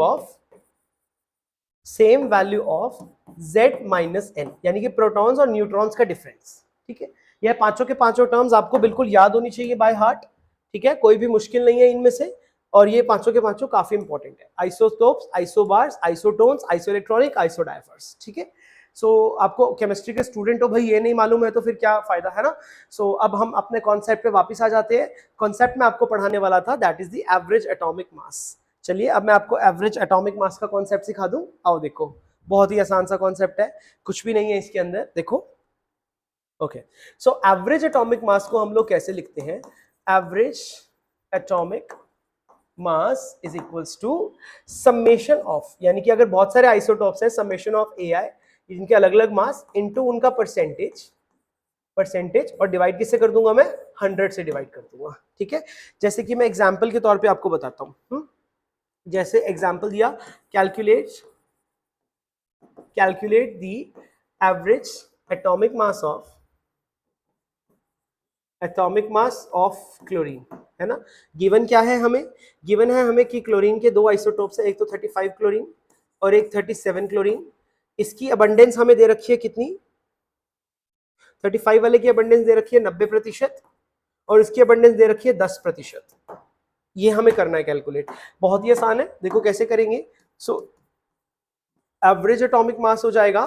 [SPEAKER 1] of Z minus n, यानी कि प्रोटॉन्स और न्यूट्रॉन्स का डिफरेंस। ठीक है, यह पांचों के पांचों टर्म्स आपको बिल्कुल याद होनी चाहिए बाय हार्ट। ठीक है, कोई भी मुश्किल नहीं है इनमें से, और ये पांचों के पांचों काफी इंपॉर्टेंट है। Isotopes, isobars, isotones, isoelectronic, आइसोडायफर्स। ठीक है, सो आपको केमिस्ट्री के स्टूडेंट हो भाई, ये नहीं मालूम है तो फिर क्या फायदा, है ना? सो अब हम अपने कॉन्सेप्ट पे वापस आ जाते हैं। कॉन्सेप्ट में आपको पढ़ाने वाला था, that is the average atomic मास। चलिए अब मैं आपको एवरेज एटॉमिक मास का कॉन्सेप्ट सिखा दूं। आओ देखो, बहुत ही आसान सा कॉन्सेप्ट है, कुछ भी नहीं है इसके अंदर। देखो, okay, so average atomic mass को हम लोग कैसे लिखते हैं? Average atomic mass is equals to summation of, यानी कि अगर बहुत सारे आइसोटॉप्स हैं, समेशन ऑफ AI, जिनके अलग अलग मास, इनटू उनका परसेंटेज, और डिवाइड किससे कर दूंगा मैं? 100 से डिवाइड कर दूंगा। ठीक है, जैसे कि मैं एग्जांपल के तौर पे आपको बताता हूं। जैसे एग्जांपल दिया, calculate the average atomic mass of chlorine, है ना? गिवन क्या है हमें? गिवन है हमें कि क्लोरीन के दो आइसोटोप्स है, एक तो 35 क्लोरीन और एक 37 क्लोरीन। इसकी अबंडेंस हमें दे रखी है कितनी? 35 वाले की अबंडेंस दे रखी है 90%, और इसकी अबंडेंस दे रखी है 10%। ये हमें करना है कैलकुलेट। बहुत ही आसान है, देखो कैसे करेंगे। सो एवरेज एटॉमिक मास हो जाएगा,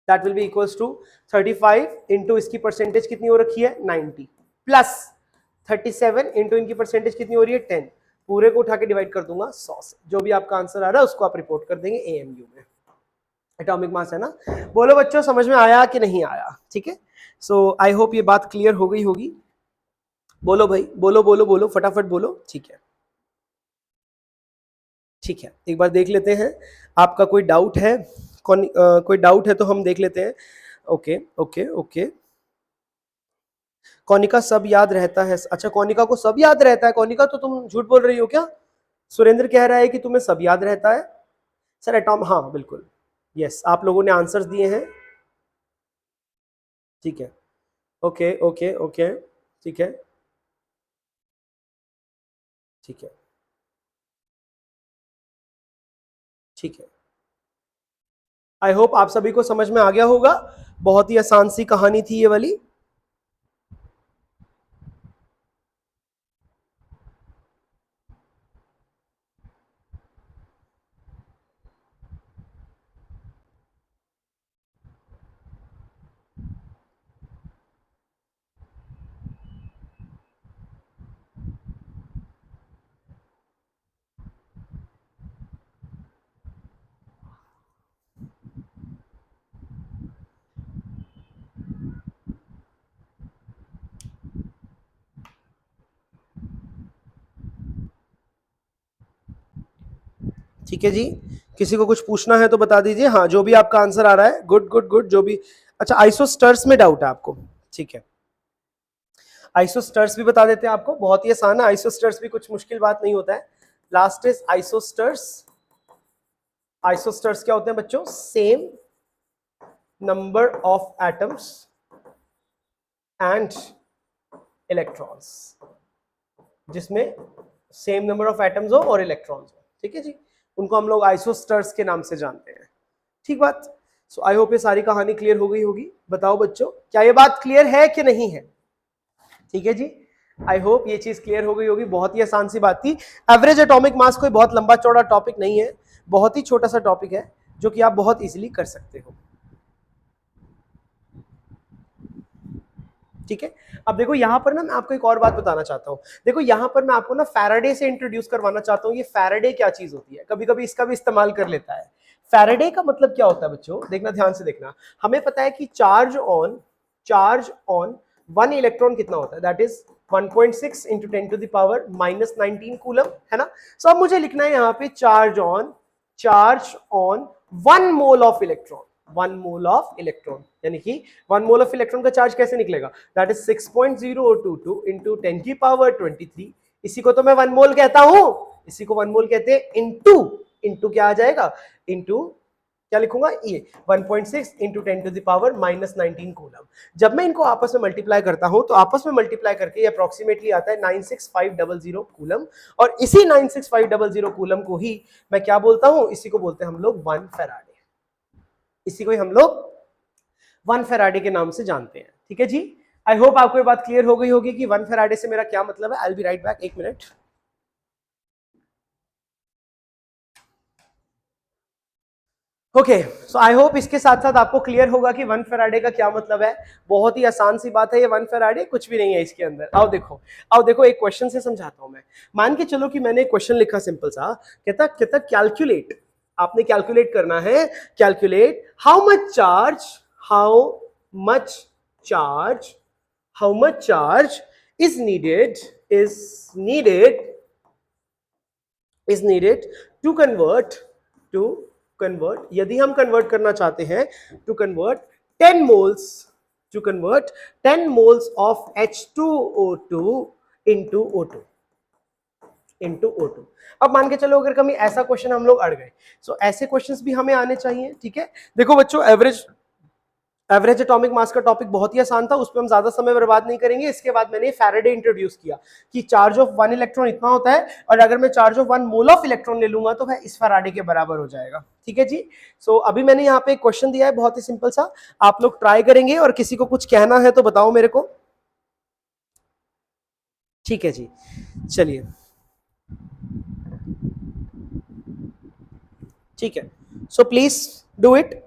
[SPEAKER 1] that will be equals to 35 into इसकी परसेंटेज कितनी हो रखी है 90, प्लस 37 इंटू इनकी परसेंटेज कितनी हो रही है 10, पूरे को उठा के डिवाइड कर दूंगा 100 से। जो भी आपका आंसर आ रहा है उसको आप रिपोर्ट कर देंगे AMU में। एटॉमिक मास है ना? बोलो बच्चों, समझ में आया कि नहीं आया? ठीक है, सो आई होप ये बात क्लियर हो गई होगी। बोलो भाई, बोलो बोलो बोलो, फटाफट बोलो। ठीक है, ठीक है, एक बार देख लेते हैं आपका कोई डाउट है। कोई डाउट है तो हम देख लेते हैं। ओके ओके ओके, कौनिका सब याद रहता है? अच्छा, कौनिका को सब याद रहता है? कौनिका, तो तुम झूठ बोल रही हो क्या? सुरेंद्र कह रहा है कि तुम्हें सब याद रहता है। सर एटॉम, हाँ बिल्कुल, यस, आप लोगों ने आंसर्स दिए हैं। ठीक है, ओके ओके ओके, ठीक है, ठीक है, ठीक है। आई होप आप सभी को समझ में आ गया होगा। बहुत ही आसान सी कहानी थी ये वाली। ठीक है जी, किसी को कुछ पूछना है तो बता दीजिए। हाँ, जो भी आपका आंसर आ रहा है, गुड गुड गुड। जो भी, अच्छा आइसोस्टर्स में डाउट है आपको, ठीक है, आइसोस्टर्स भी बता देते हैं आपको, बहुत ही आसान है। आइसोस्टर्स भी कुछ मुश्किल बात नहीं होता है। Last is आइसोस्टर्स। आइसोस्टर्स क्या होते हैं बच्चों? Same number of atoms and electrons, जिसमें सेम नंबर ऑफ एटम्स हो और इलेक्ट्रॉन्स हो, ठीक है जी, उनको हम लोग आइसोस्टर्स के नाम से जानते हैं। ठीक बात। सो आई होप ये सारी कहानी क्लियर हो गई होगी। बताओ बच्चों, क्या ये बात क्लियर है कि नहीं है? ठीक है जी, आई होप ये चीज क्लियर हो गई होगी। बहुत ही आसान सी बात थी। एवरेज एटॉमिक मास कोई बहुत लंबा चौड़ा टॉपिक नहीं है, बहुत ही छोटा सा टॉपिक है जो कि आप बहुत इजीली कर सकते हो। ठीक है, अब देखो यहां पर ना मैं आपको एक और बात बताना चाहता हूं। देखो यहां पर मैं आपको ना फैराडे से इंट्रोड्यूस करवाना चाहता हूं। ये फैराडे क्या चीज होती है, कभी कभी इसका भी इस्तेमाल कर लेता है। फैराडे का मतलब क्या होता है बच्चों? देखना, ध्यान से देखना। हमें पता है कि चार्ज ऑन वन इलेक्ट्रॉन कितना होता है, that is 1.6 into 10 to the power -19 coulomb, है ना। सो अब मुझे लिखना है यहाँ पे charge on 1 mole of electron, 1 mole of electron, यानी कि 1 मोल ऑफ इलेक्ट्रॉन का चार्ज कैसे निकलेगा, दैट इज 6.022 इंटू 10 की पावर 23। इसी को तो मैं 1 मोल कहता हूं, इसी को 1 मोल कहते हैं। इंटू क्या आ जाएगा, इंटू क्या लिखूंगा, ये 1.6 into 10 to the power -19 coulomb. जब मैं इनको आपस में मल्टीप्लाई करता हूं तो आपस में मल्टीप्लाई करके ये अप्रोक्सीमेटली आता है 96500 कूलम। और इसी 96500 कूलम को ही मैं क्या बोलता हूं, इसी को बोलते हैं हम लोग 1 फैराडे। इसी को ही हम लोग 1 फैराडे के नाम से जानते हैं। ठीक है जी, आई होप आपको ये बात क्लियर हो गई होगी कि 1 फैराडे से मेरा क्या मतलब है। I will be right back, 1 minute. Okay, so I hope इसके साथ साथ आपको क्लियर होगा कि 1 फैराडे का क्या मतलब है। बहुत ही आसान सी बात है ये 1 फैराडे, कुछ भी नहीं है इसके अंदर। आओ देखो एक क्वेश्चन से समझाता हूं मैं। मान के चलो कि मैंने एक क्वेश्चन लिखा सिंपल सा, कहता कैलकुलेट, आपने कैलकुलेट करना है, calculate how much charge how much charge is needed to convert, यदि हम कन्वर्ट करना चाहते हैं, to convert 10 moles of H2O2 into O2। अब मान के चलो अगर कभी ऐसा क्वेश्चन हम लोग अड़ गए, सो ऐसे क्वेश्चंस भी हमें आने चाहिए। ठीक है, देखो बच्चों, एवरेज एटॉमिक मास का टॉपिक बहुत ही आसान था, उस पर हम ज्यादा समय बर्बाद नहीं करेंगे। इसके बाद मैंने फैराडे इंट्रोड्यूस किया कि चार्ज ऑफ 1 इलेक्ट्रॉन इतना होता है, और अगर मैं charge of 1 mole of electron ले लूंगा तो वह इस फैराडे के बराबर हो जाएगा। ठीक है जी, सो अभी मैंने यहाँ पे एक क्वेश्चन दिया है, बहुत ही सिंपल सा, आप लोग ट्राई करेंगे और किसी को कुछ कहना है तो बताओ मेरे को। ठीक है जी, चलिए, ठीक है, सो प्लीज डू इट।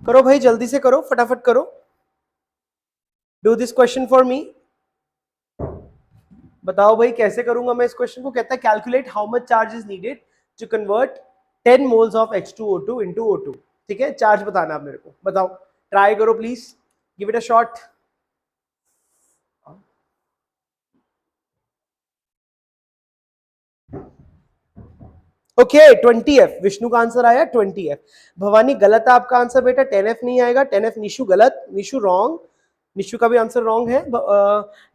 [SPEAKER 1] करो भाई, जल्दी से करो, फटाफट करो। Do this question for me. बताओ भाई कैसे करूंगा मैं इस क्वेश्चन को। कहता है calculate how much charge is needed to convert 10 moles of H2O2 into O2। ठीक है, चार्ज बताना आप मेरे को, बताओ, ट्राई करो please, give it a shot. Okay, 20F Vishnu का आंसर आया, 20F। भवानी गलत है आपका आंसर बेटा, 10F नहीं आएगा, 10F। निशु गलत, निशु रॉन्ग, निशु का भी आंसर रॉन्ग है।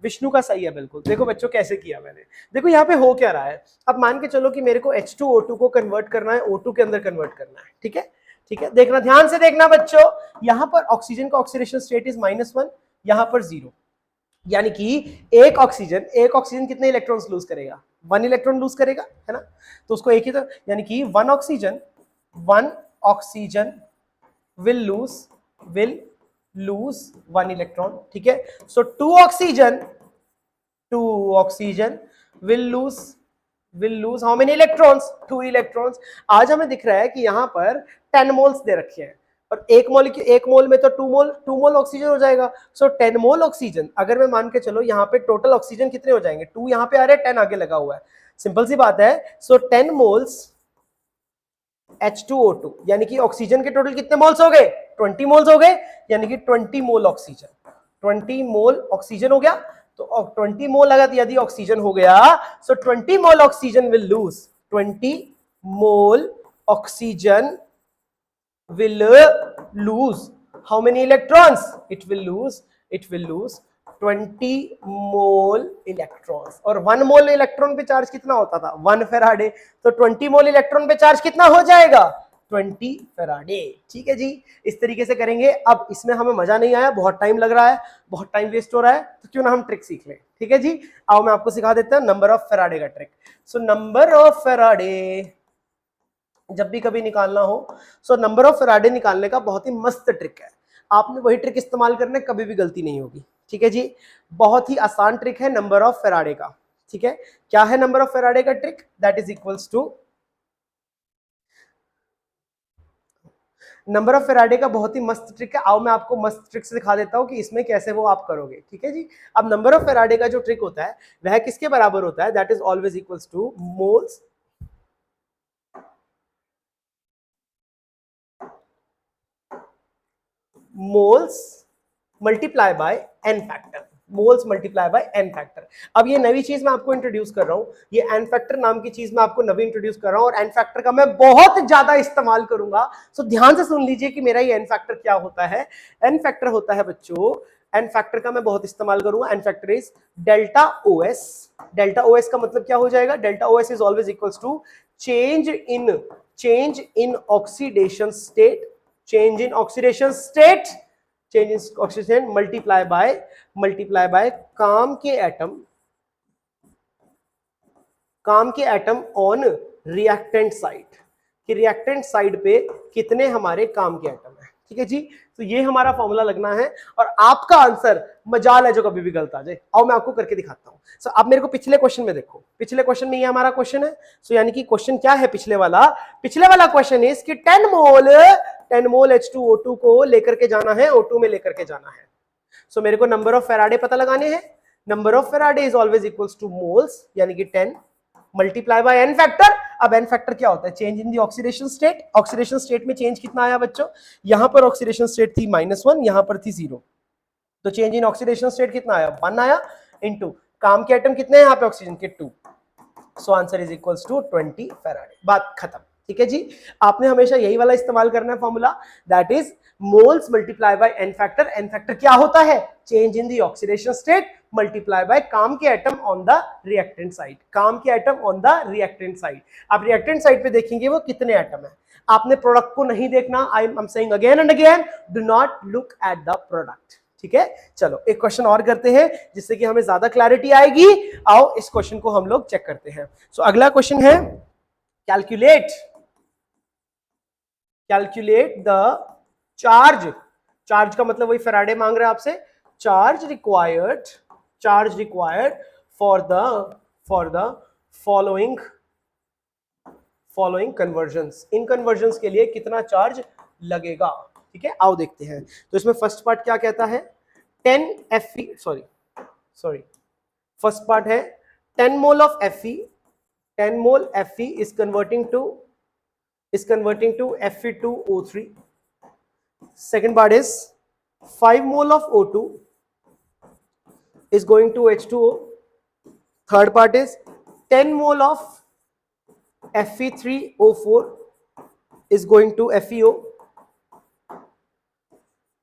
[SPEAKER 1] विष्णु का सही है बिल्कुल। देखो बच्चों कैसे किया मैंने, देखो यहाँ पे हो क्या रहा है। अब मान के चलो कि मेरे को H2O2 को कन्वर्ट करना है, O2 के अंदर कन्वर्ट करना है। ठीक है, ठीक है, देखना, ध्यान से देखना बच्चों, यहाँ पर ऑक्सीजन का ऑक्सीडेशन स्टेट इज -1, यहाँ पर 0। यानी कि एक ऑक्सीजन कितने इलेक्ट्रॉन्स लूज करेगा, 1 इलेक्ट्रॉन लूज करेगा, है ना। तो उसको एक ही तो, यानी कि one oxygen will lose 1 electron, ठीक है। So two oxygen will lose how many electrons, 2 electrons. आज हमें दिख रहा है कि यहां पर 10 मोल्स दे रखे हैं और एक मोल में तो 2 मोल ऑक्सीजन हो जाएगा। सो 10 मोल ऑक्सीजन, अगर मैं मान के चलो यहाँ पे टोटल ऑक्सीजन कितने हो जाएंगे, 2 यहाँ पे आ रहे हैं, 10 आगे लगा हुआ है, सिंपल सी बात है। सो 10 मोल्स H2O2, यानी कि ऑक्सीजन के टोटल कितने मोल्स हो गए, 20 मोल्स हो गए, यानी कि 20 मोल ऑक्सीजन, 20 मोल ऑक्सीजन हो गया। तो 20 मोल अगर यदि ऑक्सीजन हो गया, सो 20 मोल oxygen will loose, 20 mole oxygen will lose how many electrons, it will lose 20 mole electrons. और 1 मोल इलेक्ट्रॉन पे चार्ज कितना होता था, 1 फेराडे। तो 20 मोल इलेक्ट्रॉन पे चार्ज कितना हो जाएगा, 20 फेराडे। ठीक है जी, इस तरीके से करेंगे। अब इसमें हमें मजा नहीं आया, बहुत टाइम लग रहा है, बहुत टाइम वेस्ट हो रहा है, तो क्यों ना हम ट्रिक सीख लें। ठीक है जी, आओ मैं आपको सिखा देता हूं नंबर ऑफ फेराडे का trick. So number of Faraday जब भी कभी निकालना हो, सो नंबर ऑफ फेराडे निकालने का बहुत ही मस्त ट्रिक है। आपने वही ट्रिक इस्तेमाल करने, कभी भी गलती नहीं होगी। ठीक है जी, बहुत ही आसान ट्रिक है नंबर ऑफ फेराडे का। ठीक है, क्या है नंबर ऑफ फेराडे का trick, that is equals to number of faraday का बहुत ही मस्त ट्रिक है। आओ मैं आपको मस्त ट्रिक से दिखा देता हूं कि इसमें कैसे वो आप करोगे। ठीक है जी, अब नंबर ऑफ फेराडे का जो ट्रिक होता है वह किसके बराबर होता है, that is always equals to moles multiply by n factor, moles multiply by n factor. अब ये नई चीज मैं आपको इंट्रोड्यूस कर रहा हूं, ये एन फैक्टर नाम की चीज मैं आपको नवी इंट्रोड्यूस कर रहा हूं, और एन फैक्टर का मैं बहुत ज्यादा इस्तेमाल करूंगा। सो ध्यान से सुन लीजिए कि मेरा ये एन फैक्टर क्या होता है। एन फैक्टर होता है बच्चों, एन फैक्टर का मैं बहुत इस्तेमाल करूंगा। N factor is delta OS. Delta OS का मतलब क्या हो जाएगा, delta OS is always equals to change in oxidation state, change in oxidation state, change in oxidation multiply by काम के एटम ऑन रिएक्टेंट साइड, कि रिएक्टेंट साइड पे कितने हमारे काम के एटम है। ठीक है जी, तो ये हमारा फॉर्मूला लगना है और आपका आंसर मजाल है जो कभी भी गलत आ जाए। आओ मैं आपको करके दिखाता हूं। सो अब मेरे को पिछले क्वेश्चन में देखो, पिछले क्वेश्चन में ये हमारा क्वेश्चन है। सो यानी कि क्वेश्चन क्या है पिछले वाला क्वेश्चन इज कि 10 मोल H2O2 को लेकर के जाना है, O2 में लेकर के जाना है। सो मेरे को नंबर ऑफ फेराडे पता लगाने हैं। Number of faraday is always equals to moles, यानी कि 10 मल्टीप्लाई बाय एन फैक्टर। अब एन फैक्टर क्या होता है, change in the oxidation state. Oxidation state में चेंज कितना आया बच्चों, यहां पर ऑक्सीडेशन स्टेट थी -1, यहां पर थी 0, तो चेंज इन ऑक्सीडेशन स्टेट कितना आया, 1 आया, इनटू काम के एटम कितने हैं यहाँ पे ऑक्सीजन के 2। So answer is equals to 20 faraday, बात खत्म। ठीक है जी, आपने हमेशा यही वाला इस्तेमाल करना है formula, that is moles multiply by n factor. N factor क्या होता है, change in the oxidation state multiply by काम के atom on the reactant side, काम के atom on the reactant side. आप रिएक्टेंट साइड पे देखेंगे वो कितने एटम है, आपने प्रोडक्ट को नहीं देखना। I am saying again and again, do not look at the product. ठीक है, चलो एक क्वेश्चन और करते हैं जिससे कि हमें ज्यादा क्लैरिटी आएगी। आओ इस क्वेश्चन को हम लोग चेक करते हैं। सो अगला क्वेश्चन है कैलकुलेट द चार्ज। चार्ज का मतलब वही फेराडे मांग रहा है आपसे, charge required for the following convergence. In convergence के लिए कितना चार्ज लगेगा। ठीक है, आओ देखते हैं। तो इसमें फर्स्ट पार्ट क्या कहता है, 10 Fe, सॉरी फर्स्ट पार्ट है 10 mole of Fe, 10 mole Fe is converting to Fe2O3. Second part is 5 mole of O2 is going to H2O. Third part is 10 mole of Fe3O4 is going to FeO.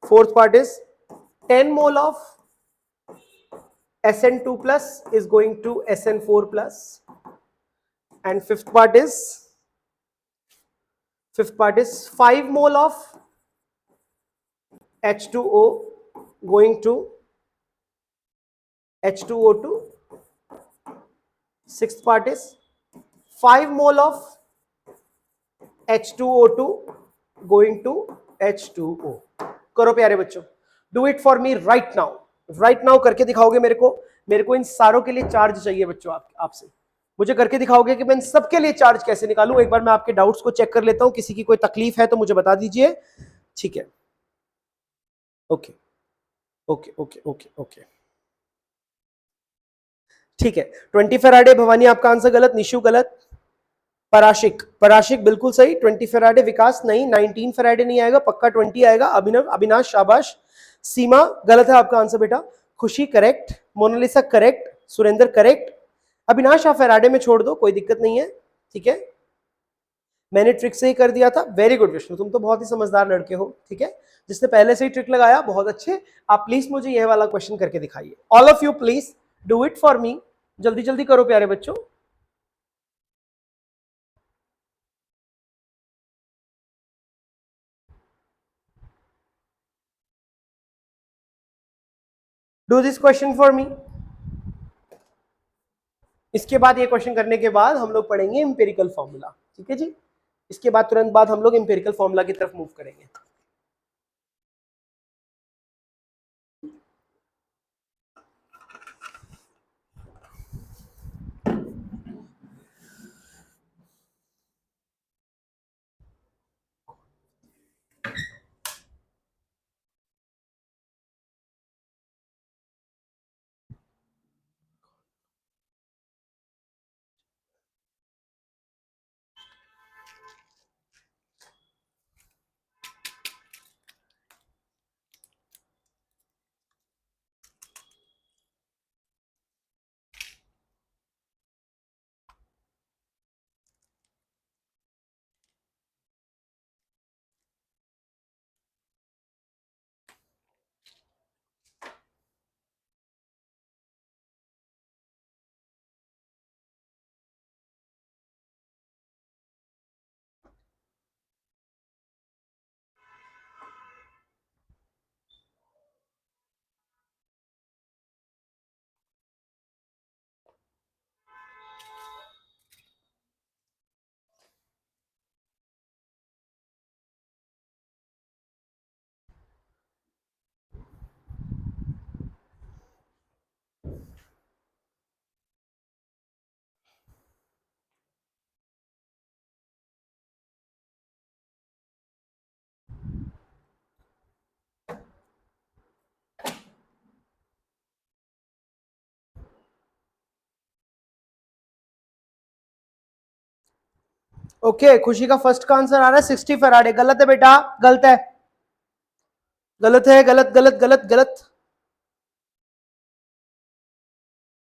[SPEAKER 1] Fourth part is 10 mole of SN2 plus is going to SN4 plus. And fifth part is 5 mole of H2O going to H2O2. Sixth part is 5 mole of H2O2 going to H2O. करो प्यारे बच्चों, do it for me right now. Right now करके दिखाओगे मेरे को इन सारों के लिए चार्ज चाहिए बच्चों. आपसे मुझे करके दिखाओगे कि मैं इन सबके लिए चार्ज कैसे निकालूं. एक बार मैं आपके डाउट्स को चेक कर लेता हूं, किसी की कोई तकलीफ है तो मुझे बता दीजिए. ठीक है, okay okay okay okay okay, ठीक है. 20 फैराडे. भवानी आपका आंसर गलत, निशु गलत, पराशिक बिल्कुल सही. 20 फैराडे. विकास नहीं, 19 फैराडे नहीं आएगा, पक्का 20 आएगा. अभिनव, अविनाश शाबाश. सीमा गलत है आपका आंसर बेटा. Khushi correct, Monalisa correct, Surendra correct. Avinash आप फैराडे में छोड़ दो, कोई दिक्कत नहीं है. ठीक है, मैंने ट्रिक से ही कर दिया था. वेरी गुड विष्णु, तुम तो बहुत ही समझदार लड़के हो. ठीक है, जिसने पहले से ही ट्रिक लगाया, बहुत अच्छे. आप प्लीज मुझे यह वाला क्वेश्चन करके दिखाइए. All of you please do it for me. जल्दी जल्दी करो प्यारे बच्चों. Do this question for me. इसके बाद ये क्वेश्चन करने के बाद हम लोग पढ़ेंगे इंपेरिकल फॉर्मूला. ठीक है जी, इसके बाद तुरंत बाद हम लोग इंपेरिकल फॉर्मूला की तरफ मूव करेंगे. ओके, खुशी का फर्स्ट का आंसर आ रहा है 60 फैराडे. गलत है बेटा, गलत है, गलत है, गलत गलत गलत गलत,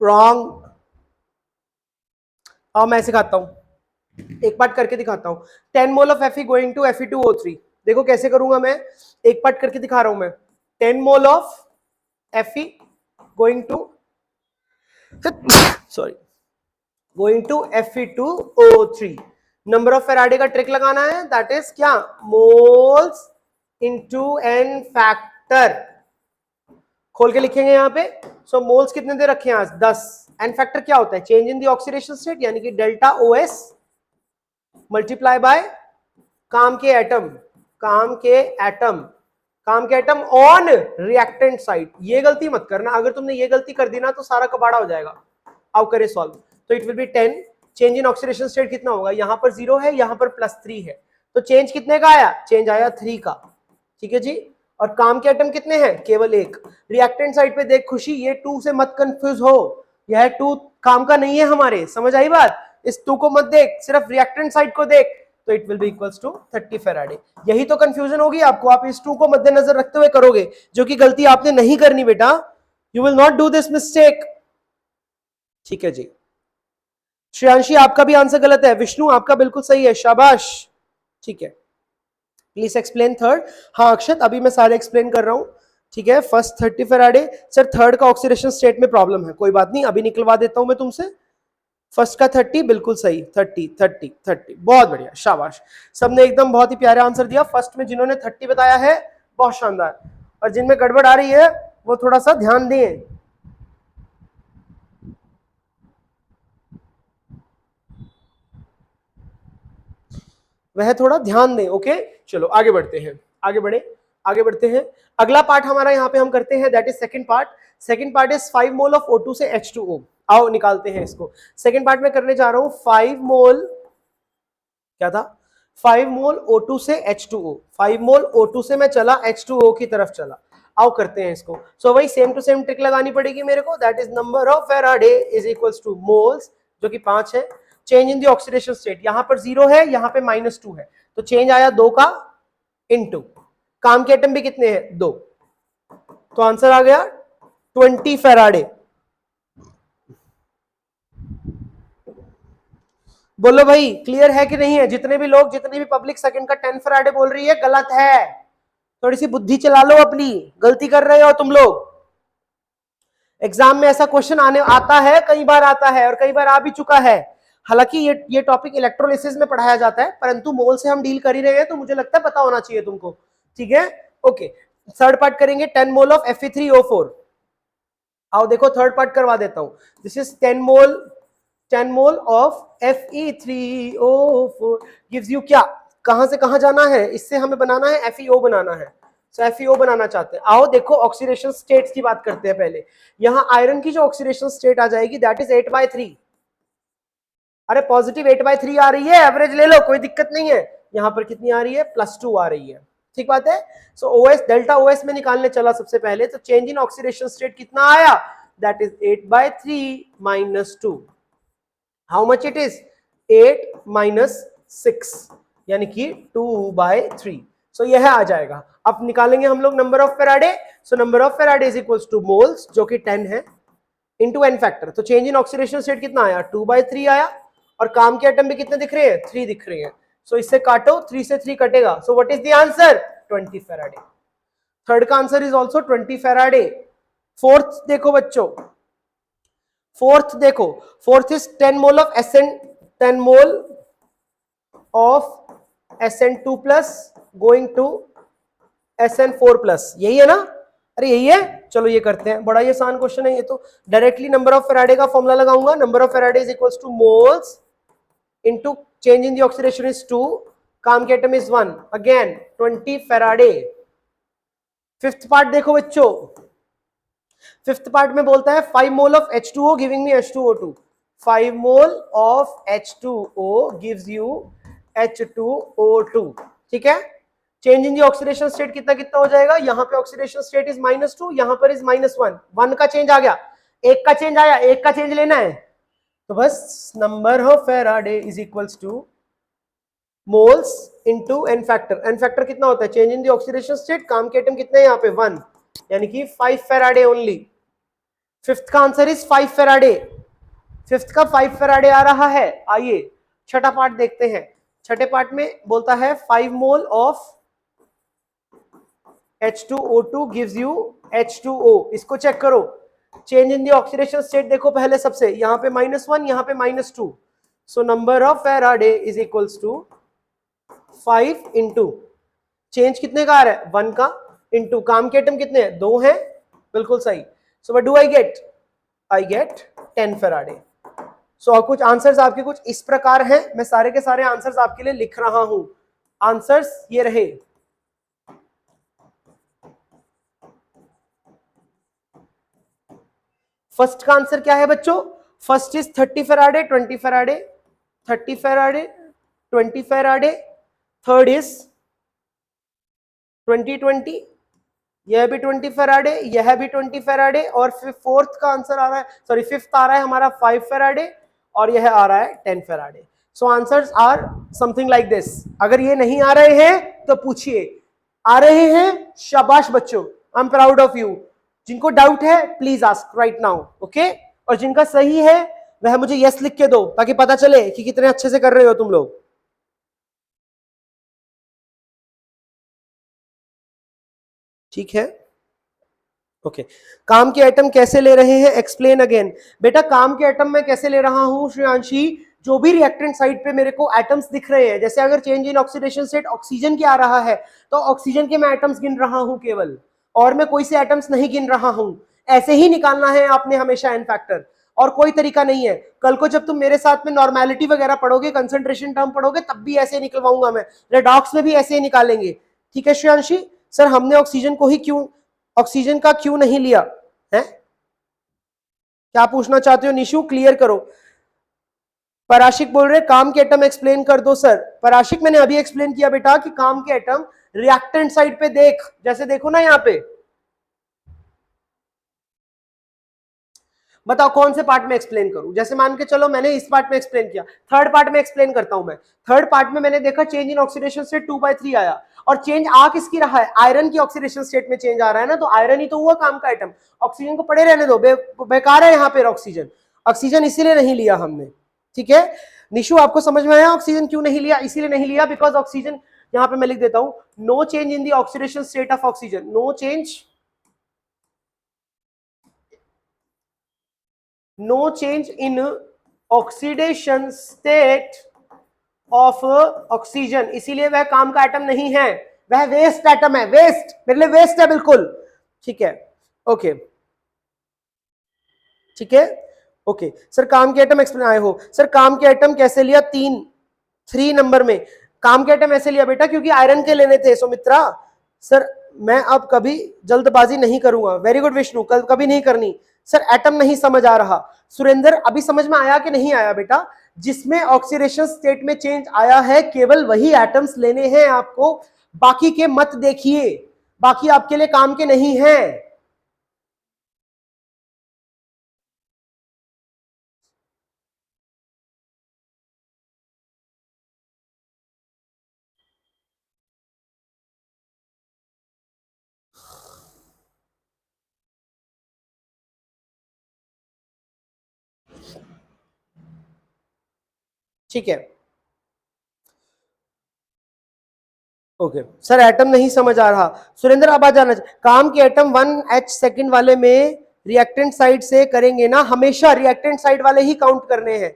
[SPEAKER 1] रॉन्ग. आओ मैं सिखाता हूं, एक पार्ट करके दिखाता हूं. 10 mole of Fe going to Fe2O3. देखो कैसे करूंगा मैं, एक पार्ट करके दिखा रहा हूं मैं. 10 mole of Fe going to sorry going to Fe2O3. Number of faraday का ट्रिक लगाना है, दैट इज क्या, मोल्स इनटू एन फैक्टर. खोल के लिखेंगे यहाँ पे. सो मोल्स कितने दे रखे हैं आज, 10. एन फैक्टर क्या होता है, change in the oxidation state, यानी कि डेल्टा OS मल्टीप्लाई बाय काम के एटम, काम के एटम ऑन रिएक्टेंट साइड. ये गलती मत करना, अगर तुमने ये गलती कर दी ना तो सारा कबाड़ा हो जाएगा. अब करे सॉल्व. तो it will B 10. Change in oxidation state कितना होगा, यहां पर 0 है, यहां पर +3 है, तो चेंज कितने का आया, चेंज आया 3 का. ठीक है जी. और काम के एटम कितने हैं, केवल 1. रिएक्टेंट साइड पे देख खुशी, ये 2 से मत कंफ्यूज हो, यह 2 काम का नहीं है हमारे. समझ आई बात, इस 2 को मत देख, सिर्फ रिएक्टेंट साइड को देख. तो it will be equals to 30 faraday. यही तो कंफ्यूजन होगी आपको, आप इस 2 को मद्देनजर रखते हुए करोगे, जो कि गलती आपने नहीं करनी बेटा. You will not do this mistake. ठीक है जी. श्रेयांशी आपका भी आंसर गलत है. विष्णु आपका बिल्कुल सही है, शाबाश. ठीक है, प्लीज एक्सप्लेन थर्ड. हाँ अक्षत, अभी मैं सारे एक्सप्लेन कर रहा हूं. ठीक है, फर्स्ट 30 फैराडे. सर थर्ड का ऑक्सीडेशन स्टेट में प्रॉब्लम है, कोई बात नहीं, अभी निकलवा देता हूं मैं तुमसे. फर्स्ट का 30 बिल्कुल सही, 30 30 30, बहुत बढ़िया, शाबाश. सबने एकदम बहुत ही प्यारा आंसर दिया. फर्स्ट में जिन्होंने 30 बताया है, बहुत शानदार. और जिनमें गड़बड़ आ रही है वो थोड़ा सा ध्यान दें. वह थोड़ा ध्यान दें। ओके चलो आगे बढ़ते हैं, आगे बढ़ते हैं। अगला पार्ट हमारा यहाँ पे हम करते हैं, that is second part. Second part is 5 mole of O2 से H2O। आओ निकालते हैं इसको। सेकंड पार्ट में करने जा रहा हूं 5 मोल, क्या था, 5 मोल O2 से H2O। 5 मोल O2 से मैं चला H2O की तरफ चला। आओ करते हैं इसको। सो वही सेम टू सेम ट्रिक लगानी पड़ेगी मेरे को, that is number of faraday is equals to moles, जो कि 5 है। Change in the oxidation state, यहां पर 0 है, यहां पे -2 है, तो चेंज आया 2 का इनटू काम के एटम भी कितने हैं, 2, तो आंसर आ गया 20 फेराडे। बोलो भाई क्लियर है कि नहीं है? जितने भी लोग, जितनी भी पब्लिक सेकंड का 10 फेराडे बोल रही है, गलत है। थोड़ी सी बुद्धि चला लो अपनी, गलती कर रहे हो तुम लोग। एग्जाम में ऐसा क्वेश्चन आने आता है, कई बार आता है और कई बार आ भी चुका है। हालांकि ये टॉपिक इलेक्ट्रोलिसिस में पढ़ाया जाता है, परंतु मोल से हम डील कर ही रहे हैं, तो मुझे लगता है पता होना चाहिए तुमको। ठीक है ओके। थर्ड पार्ट करेंगे 10 मोल ऑफ Fe3O4। आओ देखो थर्ड पार्ट करवा देता हूं। This is 10 mole of Fe3O4 gives you क्या, कहां से कहां जाना है, इससे हमें बनाना है FeO बनाना है। सो FeO बनाना चाहते हैं। आओ देखो ऑक्सीडेशन स्टेट्स की बात करते हैं पहले। यहां आयरन की जो ऑक्सीडेशन स्टेट आ जाएगी दैट इज 8/3। अरे पॉजिटिव 8/3 आ रही है, एवरेज ले लो कोई दिक्कत नहीं है। यहां पर कितनी आ रही है, +2 आ रही है। ठीक बात है। सो OS डेल्टा OS में निकालने चला सबसे पहले, तो चेंज इन ऑक्सीडेशन स्टेट कितना आया, that is 8/3 - 2। How much it is, 8 - 6 यानी कि 2/3। सो यह आ जाएगा। अब निकालेंगे हम लोग number of Faraday. So number of faraday is equals to moles, जो कि 10 है, इनटू n फैक्टर। तो चेंज इन ऑक्सीडेशन स्टेट कितना आया, 2/3 आया। और काम के एटम भी कितने दिख रहे हैं, 3 दिख रहे हैं। सो इससे काटो, 3 से 3 कटेगा। So what is the answer, 20 faraday. Third का answer is also 20 faraday. Fourth देखो बच्चों, फोर्थ देखो, fourth is 10 mole of SN, 10 mole of SN2+ going to SN4+। यही है ना, अरे यही है। चलो ये करते हैं, बड़ा ही आसान क्वेश्चन है ये तो। डायरेक्टली नंबर ऑफ फेराडे का फॉर्मूला लगाऊंगा, number of faraday is equals to moles into change in the oxidation is 2, काम के atom is 1, again 20 Faraday. Fifth part देखो बच्चों, फिफ्थ पार्ट में बोलता है 5 mole of H2O giving me H2O2। 5 mole of H2O gives you H2O2। ठीक है। Change in the oxidation state कितना कितना हो जाएगा, यहां पे ऑक्सीडेशन स्टेट इज -2, यहां पर इज -1। 1 का चेंज आ गया, 1 का चेंज आया, 1 का चेंज लेना है। तो बस number of faraday is equals to moles into n factor. n factor कितना होता है, change in the oxidation state, काम के एटम कितने हैं यहाँ पे 1, यानी कि 5 फेराडे ओनली। फिफ्थ का आंसर इज 5 फेराडे। फिफ्थ का 5 फेराडे आ रहा है। आइए छठा पार्ट देखते हैं। छठे पार्ट में बोलता है 5 mole of H2O2 gives you H2O। इसको चेक करो, change in the oxidation state देखो पहले सबसे, यहाँ पे -1, यहाँ पे -2। So number of faraday is equals to 5 into change कितने का आ रहा है, 1 का, इंटू काम के एटम कितने हैं, 2 हैं, बिल्कुल सही। So what do I get, I get 10 faraday. So कुछ आंसर्स आपके कुछ इस प्रकार हैं, मैं सारे के सारे आंसर्स आपके लिए लिख रहा हूं। आंसर्स ये रहे, फर्स्ट का आंसर क्या है बच्चों, first is 30 Faraday, 20 Faraday, 30 Faraday, 20 faraday. Third is 20, यह भी 20 फेराडे, यह भी 20 फेराडे। और फिर फोर्थ का आंसर आ रहा है, सॉरी फिफ्थ आ रहा है हमारा 5 फेराडे, और यह आ रहा है 10 faraday. So answers are something like this. अगर ये नहीं आ रहे हैं तो पूछिए, आ रहे हैं शाबाश बच्चों, I am proud of you. जिनको डाउट है please ask right now, okay. और जिनका सही है वह मुझे यस लिख के दो, ताकि पता चले कि कितने अच्छे से कर रहे हो तुम लोग। ठीक है ओके। काम के एटम कैसे ले रहे हैं, एक्सप्लेन अगेन। बेटा काम के एटम में कैसे ले रहा हूं श्रेयांशी, जो भी रिएक्टेंट साइड पे मेरे को एटम्स दिख रहे हैं, जैसे अगर change in oxidation state oxygen के आ रहा है तो ऑक्सीजन के मैं एटम्स गिन रहा हूं केवल, और मैं कोई से एटम्स नहीं गिन रहा हूं। ऐसे ही निकालना है आपने हमेशा एन फैक्टर। और कोई तरीका नहीं है। कल को जब तुम मेरे साथ में नॉर्मेलिटी वगैरह पढ़ोगे, कंसंट्रेशन टर्म पढ़ोगे, तब भी ऐसे निकलवाऊंगा मैं, रेडॉक्स में भी ऐसे ही निकालेंगे। ठीक है श्रेयांशी सर, हमने ऑक्सीजन को ही क्यों, ऑक्सीजन का क्यों नहीं लिया है, क्या पूछना चाहते हो निशु, क्लियर करो। पराशिक बोल रहे काम के एटम एक्सप्लेन कर दो सर। पराशिक मैंने अभी एक्सप्लेन किया बेटा कि काम के एटम रिएक्टेंट साइड पे देख, जैसे देखो ना यहाँ पे, बताओ कौन से पार्ट में एक्सप्लेन करूं। जैसे मान के चलो मैंने इस पार्ट में एक्सप्लेन किया, थर्ड पार्ट में एक्सप्लेन करता हूं मैं। थर्ड पार्ट में मैंने देखा चेंज इन ऑक्सीडेशन स्टेट 2/3 आया, और चेंज आ किसकी रहा है, आयरन की ऑक्सीडेशन स्टेट में चेंज आ रहा है ना, तो आयरन ही तो हुआ काम का आइटम। ऑक्सीजन को पड़े रहने दो, बेकार है यहाँ पे ऑक्सीजन, ऑक्सीजन इसीलिए नहीं लिया हमने। ठीक है निशु, आपको समझ में आया ऑक्सीजन क्यों नहीं लिया, इसीलिए नहीं लिया बिकॉज ऑक्सीजन, यहां पे मैं लिख देता हूं, no change in the oxidation state of oxygen, no change, no change in oxidation state of oxygen, इसीलिए वह काम का एटम नहीं है, वह वेस्ट एटम है, वेस्ट, मेरे लिए वेस्ट है बिल्कुल। ठीक है ओके, ठीक है ओके सर, काम के एटम एक्सप्लेन आए हो सर, काम के एटम कैसे लिया, 3 नंबर में काम के एटम ऐसे लिया बेटा क्योंकि आयरन के लेने थे सुमित्रा। सर मैं अब कभी जल्दबाजी नहीं करूंगा, वेरी गुड विष्णु, कल कभी नहीं करनी। सर एटम नहीं समझ आ रहा, सुरेंद्र अभी समझ में आया कि नहीं आया बेटा, जिसमें ऑक्सीडेशन स्टेट में चेंज आया है केवल वही एटम्स लेने हैं आपको, बाकी के मत देखिए, बाकी आपके लिए काम के नहीं है। ठीक है ओके सर, एटम नहीं समझ आ रहा, सुरेंद्र अब आ जाना, काम के एटम 1H सेकंड वाले में रिएक्टेंट साइड से करेंगे ना, हमेशा रिएक्टेंट साइड वाले ही काउंट करने हैं।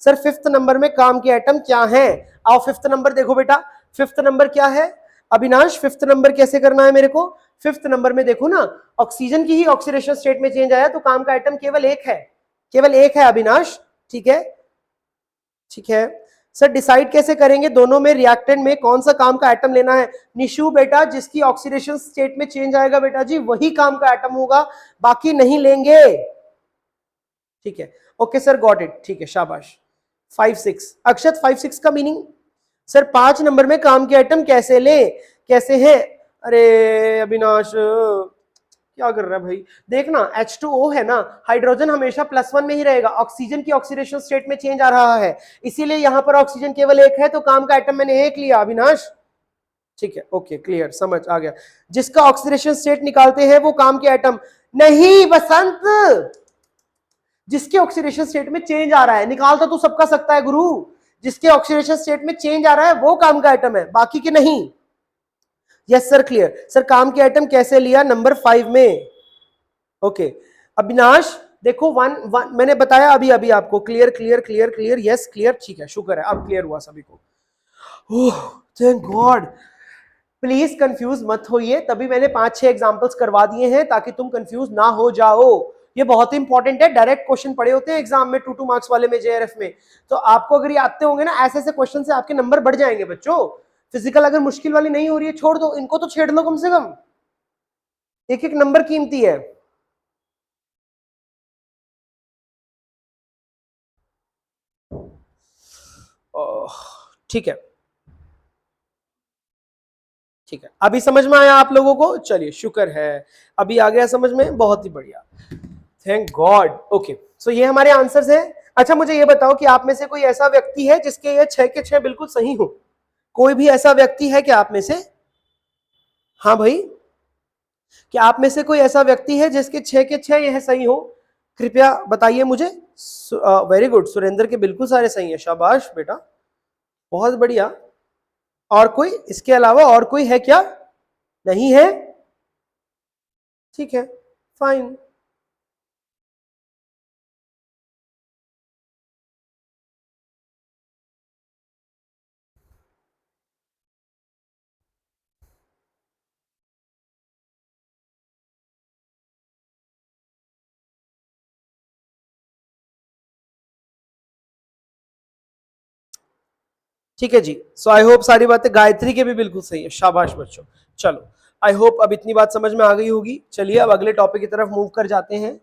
[SPEAKER 1] सर फिफ्थ नंबर में काम के एटम क्या है, आओ फिफ्थ नंबर देखो बेटा, फिफ्थ नंबर क्या है अविनाश, फिफ्थ नंबर कैसे करना है मेरे को, फिफ्थ नंबर में देखो ना, ऑक्सीजन की ही ऑक्सीडेशन स्टेट में चेंज आया, तो काम का एटम केवल एक है, केवल एक है अविनाश। ठीक है ठीक है सर, डिसाइड कैसे करेंगे दोनों में रिएक्टेंट में कौन सा काम का एटम लेना है, निशु बेटा जिसकी ऑक्सीडेशन स्टेट में चेंज आएगा बेटा जी वही काम का एटम होगा, बाकी नहीं लेंगे। ठीक है ओके सर, गॉट इट, ठीक है शाबाश। 5-6 अक्षत, 5-6 का मीनिंग सर, 5 नंबर में काम के एटम कैसे ले, कैसे है, अरे अविनाश क्या कर रहा है भाई, देखना H2O है ना, हाइड्रोजन हमेशा +1 में ही रहेगा, ऑक्सीजन की ऑक्सीडेशन स्टेट में चेंज आ रहा है, इसीलिए यहां पर ऑक्सीजन केवल एक है, तो काम का एटम मैंने एक लिया अविनाश। ठीक है ओके क्लियर, समझ आ गया, जिसका ऑक्सीडेशन स्टेट निकालते हैं वो काम के एटम नहीं, बसंत जिसके ऑक्सीडेशन स्टेट में चेंज आ रहा है, निकाल तो तू सबका सकता है गुरु, जिसके ऑक्सीडेशन स्टेट में चेंज आ रहा है वो काम का एटम है, बाकी के नहीं। यस सर क्लियर सर, काम के एटम कैसे लिया नंबर 5 में। ओके अविनाश देखो, वन मैंने बताया अभी अभी आपको, clear clear clear clear, yes clear, ठीक है शुक्र है अब क्लियर हुआ सभी को, oh thank God. Please confuse मत होइए, तभी मैंने 5-6 एग्जांपल्स करवा दिए हैं ताकि तुम कंफ्यूज ना हो जाओ, ये बहुत इंपॉर्टेंट है, डायरेक्ट क्वेश्चन पड़े होते हैं एग्जाम में 2-2 मार्क्स वाले में जेआरएफ में, तो आपको अगर ये आते होंगे ना ऐसे ऐसे क्वेश्चन से आपके नंबर बढ़ जाएंगे बच्चों। फिजिकल अगर मुश्किल वाली नहीं हो रही है छोड़ दो, इनको तो छेड़ लो कम से कम, एक एक नंबर कीमती है। ठीक है ठीक है, अभी समझ में आया आप लोगों को, चलिए शुक्र है अभी आ गया समझ में, बहुत ही बढ़िया, थैंक गॉड। ओके सो ये हमारे आंसर्स हैं। अच्छा मुझे ये बताओ कि आप में से कोई ऐसा व्यक्ति है जिसके ये 6 के 6 बिल्कुल सही हो, कोई भी ऐसा व्यक्ति है क्या आप में से, हाँ भाई, क्या आप में से कोई ऐसा व्यक्ति है जिसके 6 के 6 यह सही हो, कृपया बताइए मुझे। वेरी गुड, सुरेंद्र के बिल्कुल सारे सही है, शाबाश बेटा बहुत बढ़िया। और कोई इसके अलावा और कोई है क्या, नहीं है, ठीक है फाइन। ठीक है जी। सो आई होप सारी बातें गायत्री के भी बिल्कुल सही है, शाबाश बच्चों। चलो आई होप अब इतनी बात समझ में आ गई होगी। चलिए अब अगले टॉपिक की तरफ मूव कर जाते हैं।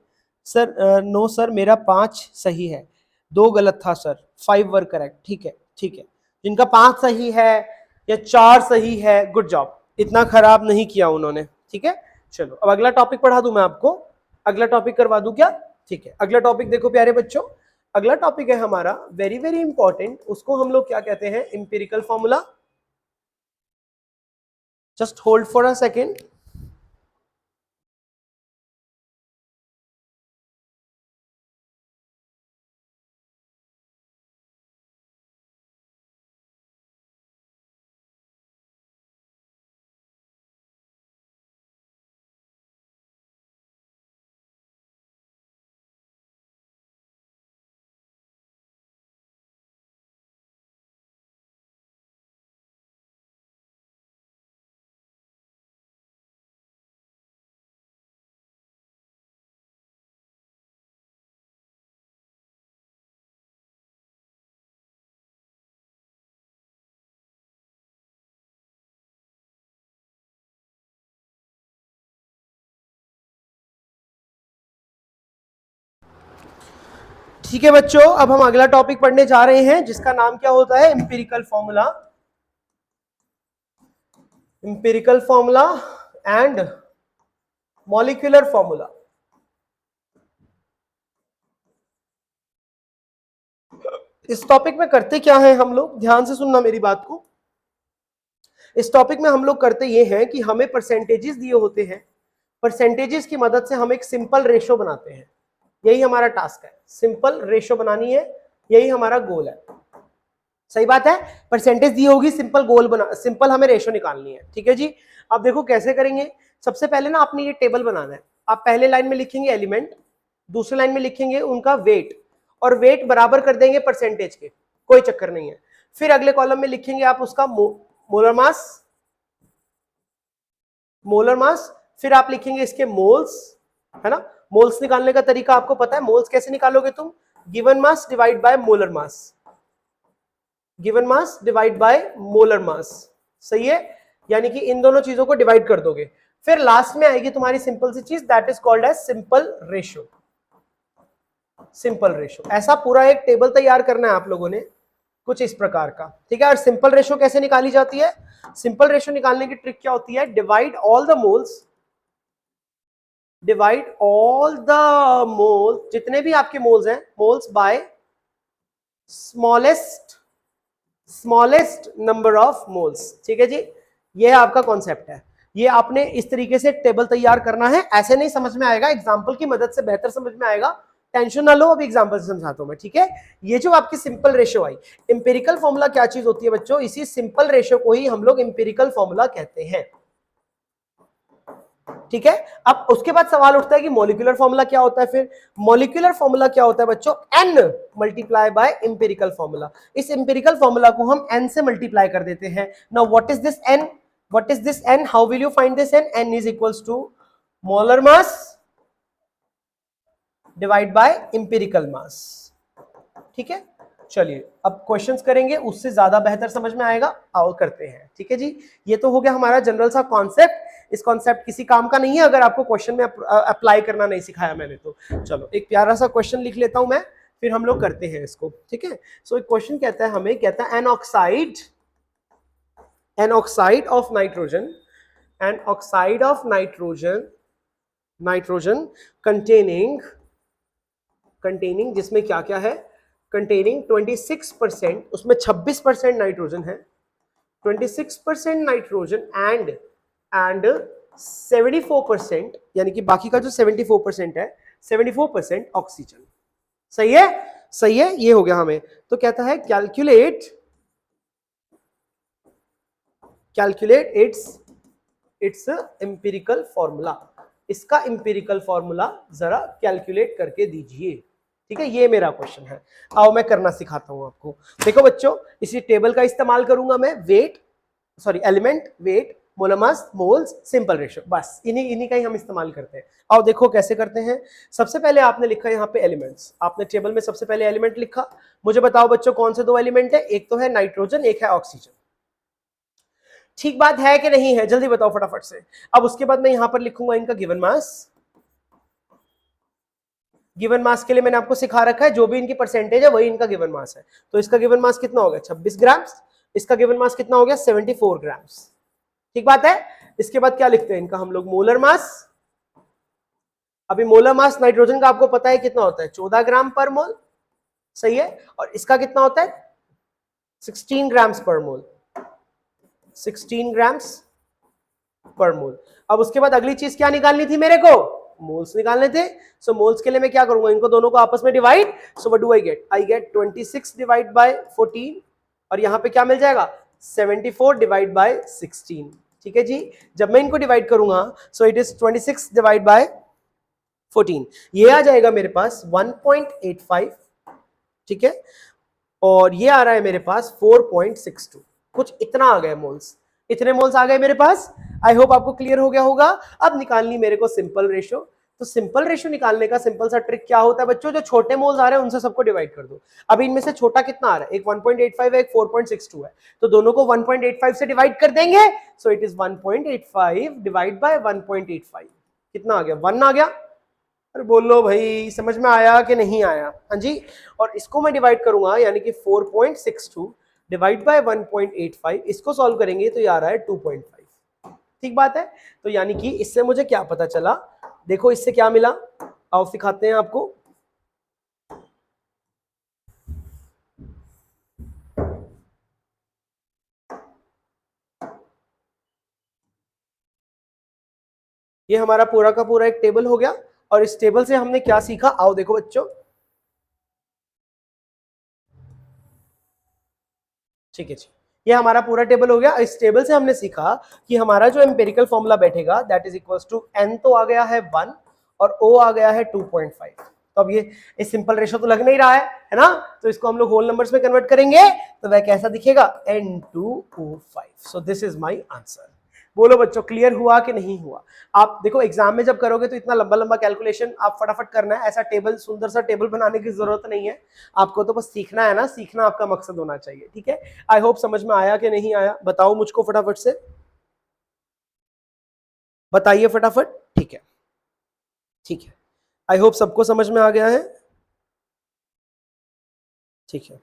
[SPEAKER 1] सर नो सर, मेरा 5 सही है, 2 गलत था सर, 5 वर करेक्ट। ठीक है ठीक है, जिनका 5 सही है या 4 सही है, गुड जॉब, इतना खराब नहीं किया उन्होंने। ठीक है, चलो अब अगला टॉपिक पढ़ा दूं मैं आपको, अगला टॉपिक करवा दूं क्या? ठीक है, अगला टॉपिक देखो प्यारे बच्चों, अगला टॉपिक है हमारा वेरी वेरी इंपॉर्टेंट, उसको हम लोग क्या कहते हैं? Empirical formula. Just hold for a second. ठीक है बच्चों, अब हम अगला टॉपिक पढ़ने जा रहे हैं जिसका नाम क्या होता है? Empirical formula. Empirical formula and molecular formula. इस टॉपिक में करते क्या है हम लोग, ध्यान से सुनना मेरी बात को। इस टॉपिक में हम लोग करते ये हैं कि हमें परसेंटेजेस दिए होते हैं, परसेंटेजेस की मदद से हम एक सिंपल रेशो बनाते हैं। यही हमारा टास्क है, सिंपल रेशो बनानी है, यही हमारा गोल है। सही बात है, परसेंटेज दी होगी, सिंपल गोल बना, सिंपल हमें रेशो निकालनी है। ठीक है जी, अब देखो कैसे करेंगे। सबसे पहले ना आपने ये टेबल बनाना है। आप पहले लाइन में लिखेंगे एलिमेंट, दूसरी लाइन में लिखेंगे उनका वेट, और वेट बराबर कर देंगे परसेंटेज के, कोई चक्कर नहीं है। फिर अगले कॉलम में लिखेंगे आप उसका मोलर मास, मोलर मास, फिर आप लिखेंगे इसके मोल्स, है ना। मोल्स निकालने का तरीका आपको पता है, मोल्स कैसे निकालोगे तुम? Given mass divide bye molar मास, given mass divide bye molar मास। सही है, यानी कि इन दोनों चीजों को डिवाइड कर दोगे, फिर लास्ट में आएगी तुम्हारी सिंपल सी चीज, that is called as simple ratio. Simple ratio, ऐसा पूरा एक टेबल तैयार करना है आप लोगों ने, कुछ इस प्रकार का। ठीक है, और सिंपल रेशियो कैसे निकाली जाती है? सिंपल रेशियो निकालने की ट्रिक क्या होती है? Divide all the moles, divide all the mole, जितने भी आपके मोल्स हैं, moles bye smallest smallest number of moles. ठीक है जी, ये आपका कॉन्सेप्ट है। ये आपने इस तरीके से टेबल तैयार करना है, ऐसे नहीं समझ में आएगा, एग्जांपल की मदद से बेहतर समझ में आएगा। टेंशन ना लो, अभी एग्जांपल से समझाता हूं मैं। ठीक है, ये जो आपकी सिंपल रेशियो आई, इंपेरिकल फॉर्मूला क्या चीज होती है बच्चों? इसी सिंपल रेशियो को ही हम लोग इंपेरिकल फॉर्मूला कहते हैं। ठीक है, अब उसके बाद सवाल उठता है कि मॉलिक्यूलर फॉर्मूला क्या होता है? फिर मॉलिक्यूलर फॉर्मूला क्या होता है बच्चों? n multiply by empirical formula. इस इंपेरिकल फॉर्मूला को हम n से मल्टीप्लाई कर देते हैं। Now what is this n? What is this n? How will you find this n? n is equals to molar mass divide by empirical mass. ठीक है, चलिए अब क्वेश्चंस करेंगे, उससे ज्यादा बेहतर समझ में आएगा, आओ करते हैं। ठीक है जी, ये तो हो गया हमारा जनरल सा कॉन्सेप्ट। इस कॉन्सेप्ट किसी काम का नहीं है अगर आपको क्वेश्चन में अप्लाई करना नहीं सिखाया मैंने तो। चलो एक प्यारा सा क्वेश्चन लिख लेता हूं मैं, फिर हम लोग करते हैं इसको। ठीक है, सो एक क्वेश्चन कहता है हमें, कहता है an oxide of nitrogen, an oxide of nitrogen containing जिसमें क्या क्या है? कंटेनिंग 26%, उसमें 26% नाइट्रोजन है, 26% नाइट्रोजन एंड 74%, यानी कि बाकी का जो 74% है, 74% ऑक्सीजन। सही है, सही है, ये हो गया हमें। तो कहता है कैलकुलेट इट्स एम्पिरिकल फॉर्मूला। इसका एम्पिरिकल फॉर्मूला जरा कैलकुलेट करके दीजिए। ठीक है, ये मेरा क्वेश्चन है। आओ मैं करना सिखाता हूं आपको। देखो बच्चों, इसी टेबल का इस्तेमाल करूंगा मैं, element, weight, molar mass, moles, simple ratio, बस इन्हीं का ही हम इस्तेमाल करते हैं। आओ देखो कैसे करते हैं। सबसे पहले आपने लिखा यहाँ पे एलिमेंट्स, आपने टेबल में सबसे पहले एलिमेंट लिखा। मुझे बताओ बच्चों कौन से दो एलिमेंट है, एक तो है नाइट्रोजन, एक है ऑक्सीजन। ठीक बात है कि नहीं है, जल्दी बताओ फटाफट से। अब उसके बाद मैं यहां पर लिखूंगा इनका गिवन मास। गिवन मास के लिए मैंने आपको सिखा रखा है, जो भी इनकी परसेंटेज है वही इनका गिवन मास है। तो इसका गिवन मास कितना हो गया, 26 ग्राम। इसका गिवन मास कितना हो गया, 74 ग्राम। ठीक बात है। इसके बाद क्या लिखते हैं इनका हम लोग, मोलर मास। अभी मोलर मास नाइट्रोजन का आपको पता है कितना होता है, 14 ग्राम पर मोल, सही है। और इसका कितना होता है, 16 ग्राम पर मोल, 16 ग्राम पर मोल। अब उसके बाद अगली चीज क्या निकालनी थी मेरे को, मोल्स निकालने थे। सो मोल्स के लिए मैं क्या करूंगा, इनको दोनों को आपस में divide. So what do I gate 26 divide by 14, और यहां पे क्या मिल जाएगा, 74 डिवाइड बाय 16। ठीक है जी। जब मैं इनको डिवाइड करूंगा, so it is 26 divide by 14, ये आ जाएगा मेरे पास 1.85। ठीक है। और ये आ रहा है मेरे पास 4.62, कुछ इतना आ गया मोल्स, इतने मोल्स आ गए मेरे पास। आई होप आपको क्लियर हो गया होगा। अब निकालनी मेरे को सिंपल रेशियो। तो सिंपल रेशियो निकालने का सिंपल सा ट्रिक क्या होता है बच्चों, जो छोटे मोल्स आ रहे हैं उनसे सबको डिवाइड कर दो। अब इनमें से छोटा कितना आ रहा है, एक 1.85 है, एक 4.62 है, तो दोनों को 1.85 से डिवाइड कर देंगे। So it is 1.85 divide by 1.85, कितना आ गया, 1 आ गया। अरे बोलो भाई, समझ में आया कि नहीं आया, हाँ जी। और इसको मैं डिवाइड करूंगा, यानी कि 4.62 डिवाइड बाय 1.85, इसको सॉल्व करेंगे तो ये आ रहा है 2.5। ठीक बात है। तो यानी कि इससे मुझे क्या पता चला, देखो इससे क्या मिला, आओ सिखाते हैं आपको। ये हमारा पूरा का पूरा एक टेबल हो गया, और इस टेबल से हमने क्या सीखा, आओ देखो बच्चों। ठीक है जी, ये हमारा पूरा टेबल हो गया। इस टेबल से हमने सीखा कि हमारा जो एम्पिरिकल फॉर्मूला बैठेगा, that is equals to n तो आ गया है 1 और o आ गया है 2.5। तो अब ये इस सिंपल रेशो तो लग नहीं रहा है ना, तो इसको हम लोग होल नंबर्स में कन्वर्ट करेंगे तो वह कैसा दिखेगा, n2o5। So this is my answer. बोलो बच्चों क्लियर हुआ कि नहीं हुआ। आप देखो एग्जाम में जब करोगे तो इतना लंबा लंबा कैलकुलेशन आप फटाफट करना है, ऐसा टेबल, सुंदर सा टेबल बनाने की जरूरत नहीं है। आपको तो बस सीखना है ना, सीखना आपका मकसद होना चाहिए। ठीक है। आई होप समझ में आया कि नहीं आया, बताओ मुझको फटाफट से, बताइए फटाफट। ठीक है, ठीक है। आई होप सबको समझ में आ गया है। ठीक है,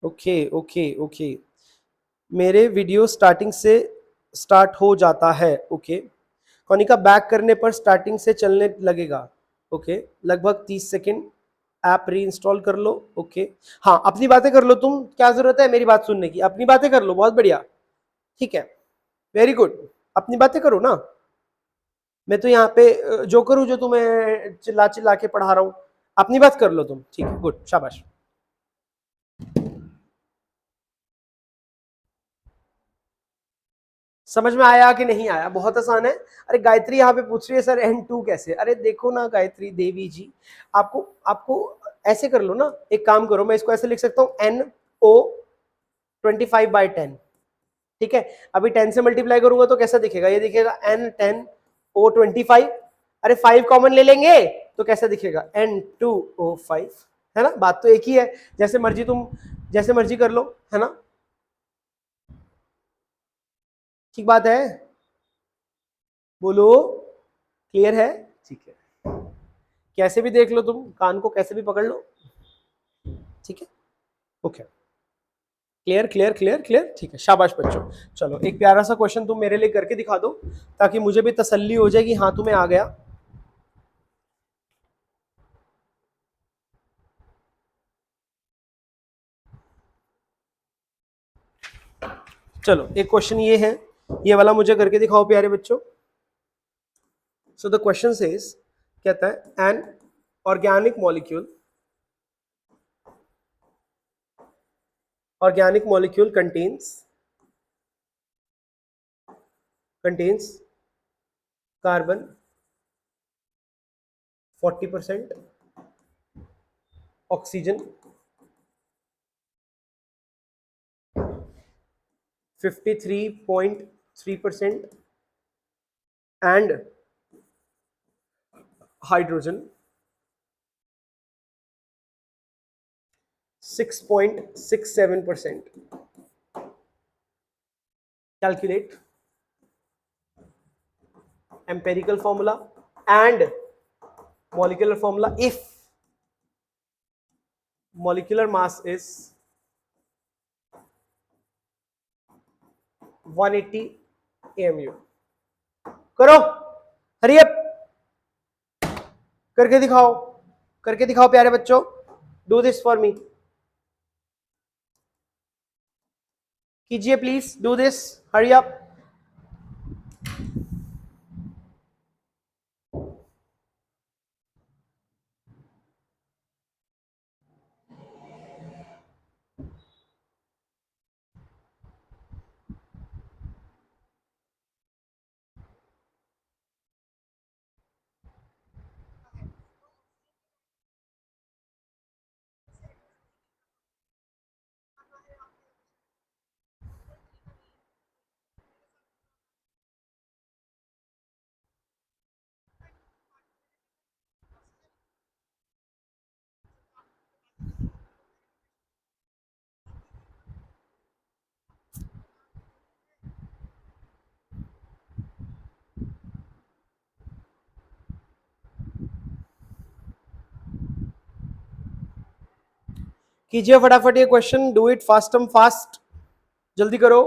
[SPEAKER 1] ओके ओके ओके। मेरे वीडियो स्टार्टिंग से स्टार्ट हो जाता है, ओके। कॉनिका बैक करने पर स्टार्टिंग से चलने लगेगा, ओके। लगभग 30 सेकंड, ऐप री इंस्टॉल कर लो, ओके। हाँ अपनी बातें कर लो तुम, क्या जरूरत है मेरी बात सुनने की, अपनी बातें कर लो, बहुत बढ़िया। ठीक है, वेरी गुड, अपनी बातें करो ना। मैं तो यहाँ पे जो करूँ, जो तुम्हें चिल्ला चिल्ला के पढ़ा रहा हूँ, अपनी बात कर लो तुम। ठीक है, गुड, शाबाश। समझ में आया कि नहीं आया, बहुत आसान है। अरे गायत्री यहाँ पे पूछ रही है सर n2 कैसे, अरे देखो ना गायत्री देवी जी, आपको आपको ऐसे कर लो ना, एक काम करो, मैं इसको ऐसे लिख सकता हूँ NO25/10। ठीक है। अभी 10 से मल्टीप्लाई करूंगा तो कैसा दिखेगा, ये दिखेगा N10O25। अरे 5 कॉमन ले लेंगे तो कैसा दिखेगा, N2O5। है ना, बात तो एक ही है। जैसे मर्जी तुम, जैसे मर्जी कर लो, है ना। ठीक बात है, बोलो क्लियर है। ठीक है, कैसे भी देख लो तुम, कान को कैसे भी पकड़ लो। ठीक है, okay, clear clear clear clear. ठीक है, शाबाश बच्चों। चलो एक प्यारा सा क्वेश्चन तुम मेरे लिए करके दिखा दो, ताकि मुझे भी तसल्ली हो जाए कि हाँ तुम्हें आ गया। चलो एक क्वेश्चन ये है, ये वाला मुझे करके दिखाओ प्यारे बच्चों। सो द क्वेश्चन सेज, कहता है an organic molecule, organic molecule contains carbon 40%, oxygen 53.5%, 3% and hydrogen 6.67%. Calculate empirical formula and molecular formula if molecular mass is 180 AMU. करो, हरी अप, करके दिखाओ, करके दिखाओ प्यारे बच्चों. Do this for me. कीजिए please, do this, hurry up. कीजिए फटाफट ये क्वेश्चन, डू इट फास्टम फास्ट, जल्दी करो.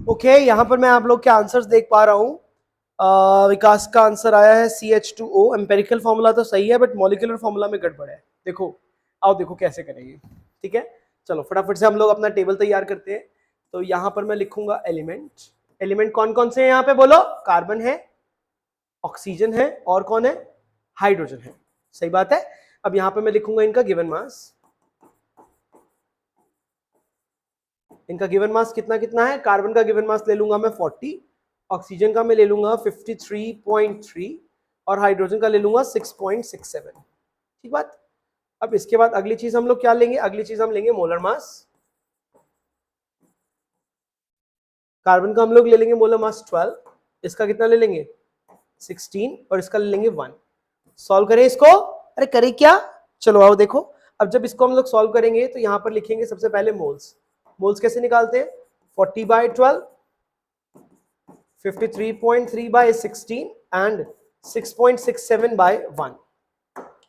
[SPEAKER 1] ओके, यहां पर मैं आप लोग के आंसर्स देख पा रहा हूं. विकास का आंसर आया है CH2O. एम्पेरिकल फॉर्मूला तो सही है बट मॉलिक्यूलर फॉर्मूला में गड़बड़ है. देखो, आओ देखो कैसे करेंगे. ठीक है, चलो फटाफट से हम लोग अपना टेबल तैयार करते हैं. तो यहां पर मैं लिखूंगा एलिमेंट. एलिमेंट कौन कौन से हैं यहाँ पे बोलो? कार्बन है, ऑक्सीजन है, और कौन है? हाइड्रोजन है. सही बात है. अब यहां पर मैं लिखूंगा इनका गिवन मास. इनका गिवन मास कितना कितना है? कार्बन का गिवन मास ले लूंगा मैं 40, ऑक्सीजन का मैं ले लूंगा 53.3 और हाइड्रोजन का ले लूंगा 6.67. ठीक बात. अब इसके बाद अगली चीज हम लोग क्या लेंगे? अगली चीज हम लेंगे मोलर मास. कार्बन का हम लोग ले लेंगे मोलर मास 12, इसका कितना ले लेंगे? 16 और इसका ले लेंगे 1. सॉल्व करें इसको, अरे करें क्या, चलो आओ देखो। अब जब इसको हम लोग सॉल्व करेंगे तो यहां पर लिखेंगे सबसे पहले मोल्स। मोल्स कैसे निकालते हैं, 40/12, 53.3/16 एंड 6.67/1।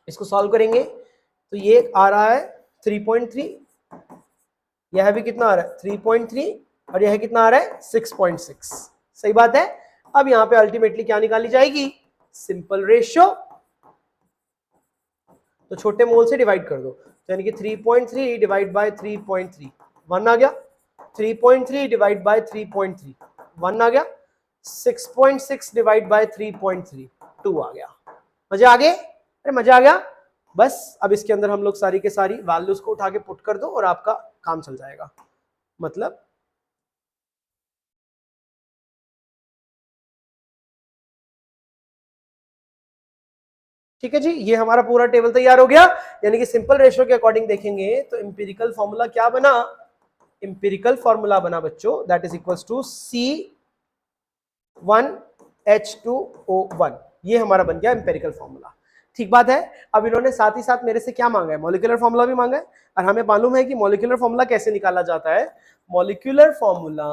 [SPEAKER 1] इसको सॉल्व करेंगे तो ये आ रहा है 3.3, यह भी कितना आ रहा है 3.3, और यह कितना आ रहा है 6.6। सही बात है। अब यहां पे अल्टीमेटली क्या निकाली जाएगी, सिंपल रेशियो। तो छोटे मोल से डिवाइड कर दो, यानी कि 3.3 डिवाइड बाय 3.3, 1 आ गया। 3.3 डिवाइड बाय 3.3, 1 आ गया। 6.6 डिवाइड बाय 3.3, 2 आ गया। मजे आ गए, अरे मजा आ गया। बस अब इसके अंदर हम लोग सारी के सारी वैल्यूज को उठा के पुट कर दो और आपका काम चल जाएगा। मतलब ठीक है जी, ये हमारा पूरा टेबल तैयार हो गया। यानी कि सिंपल रेशियो के अकॉर्डिंग देखेंगे तो इंपीरिकल फॉर्मूला क्या बना, इंपीरिकल फॉर्मूला बना बच्चों, that is equals to C1H2O1। ये हमारा बन गया इंपेरिकल फॉर्मूला। ठीक बात है। अब इन्होंने साथ ही साथ मेरे से क्या मांगा है, मॉलिक्यूलर फॉर्मूला भी मांगा है। और हमें मालूम है कि मॉलिक्यूलर फॉर्मूला कैसे निकाला जाता है। मॉलिक्यूलर फॉर्मूला,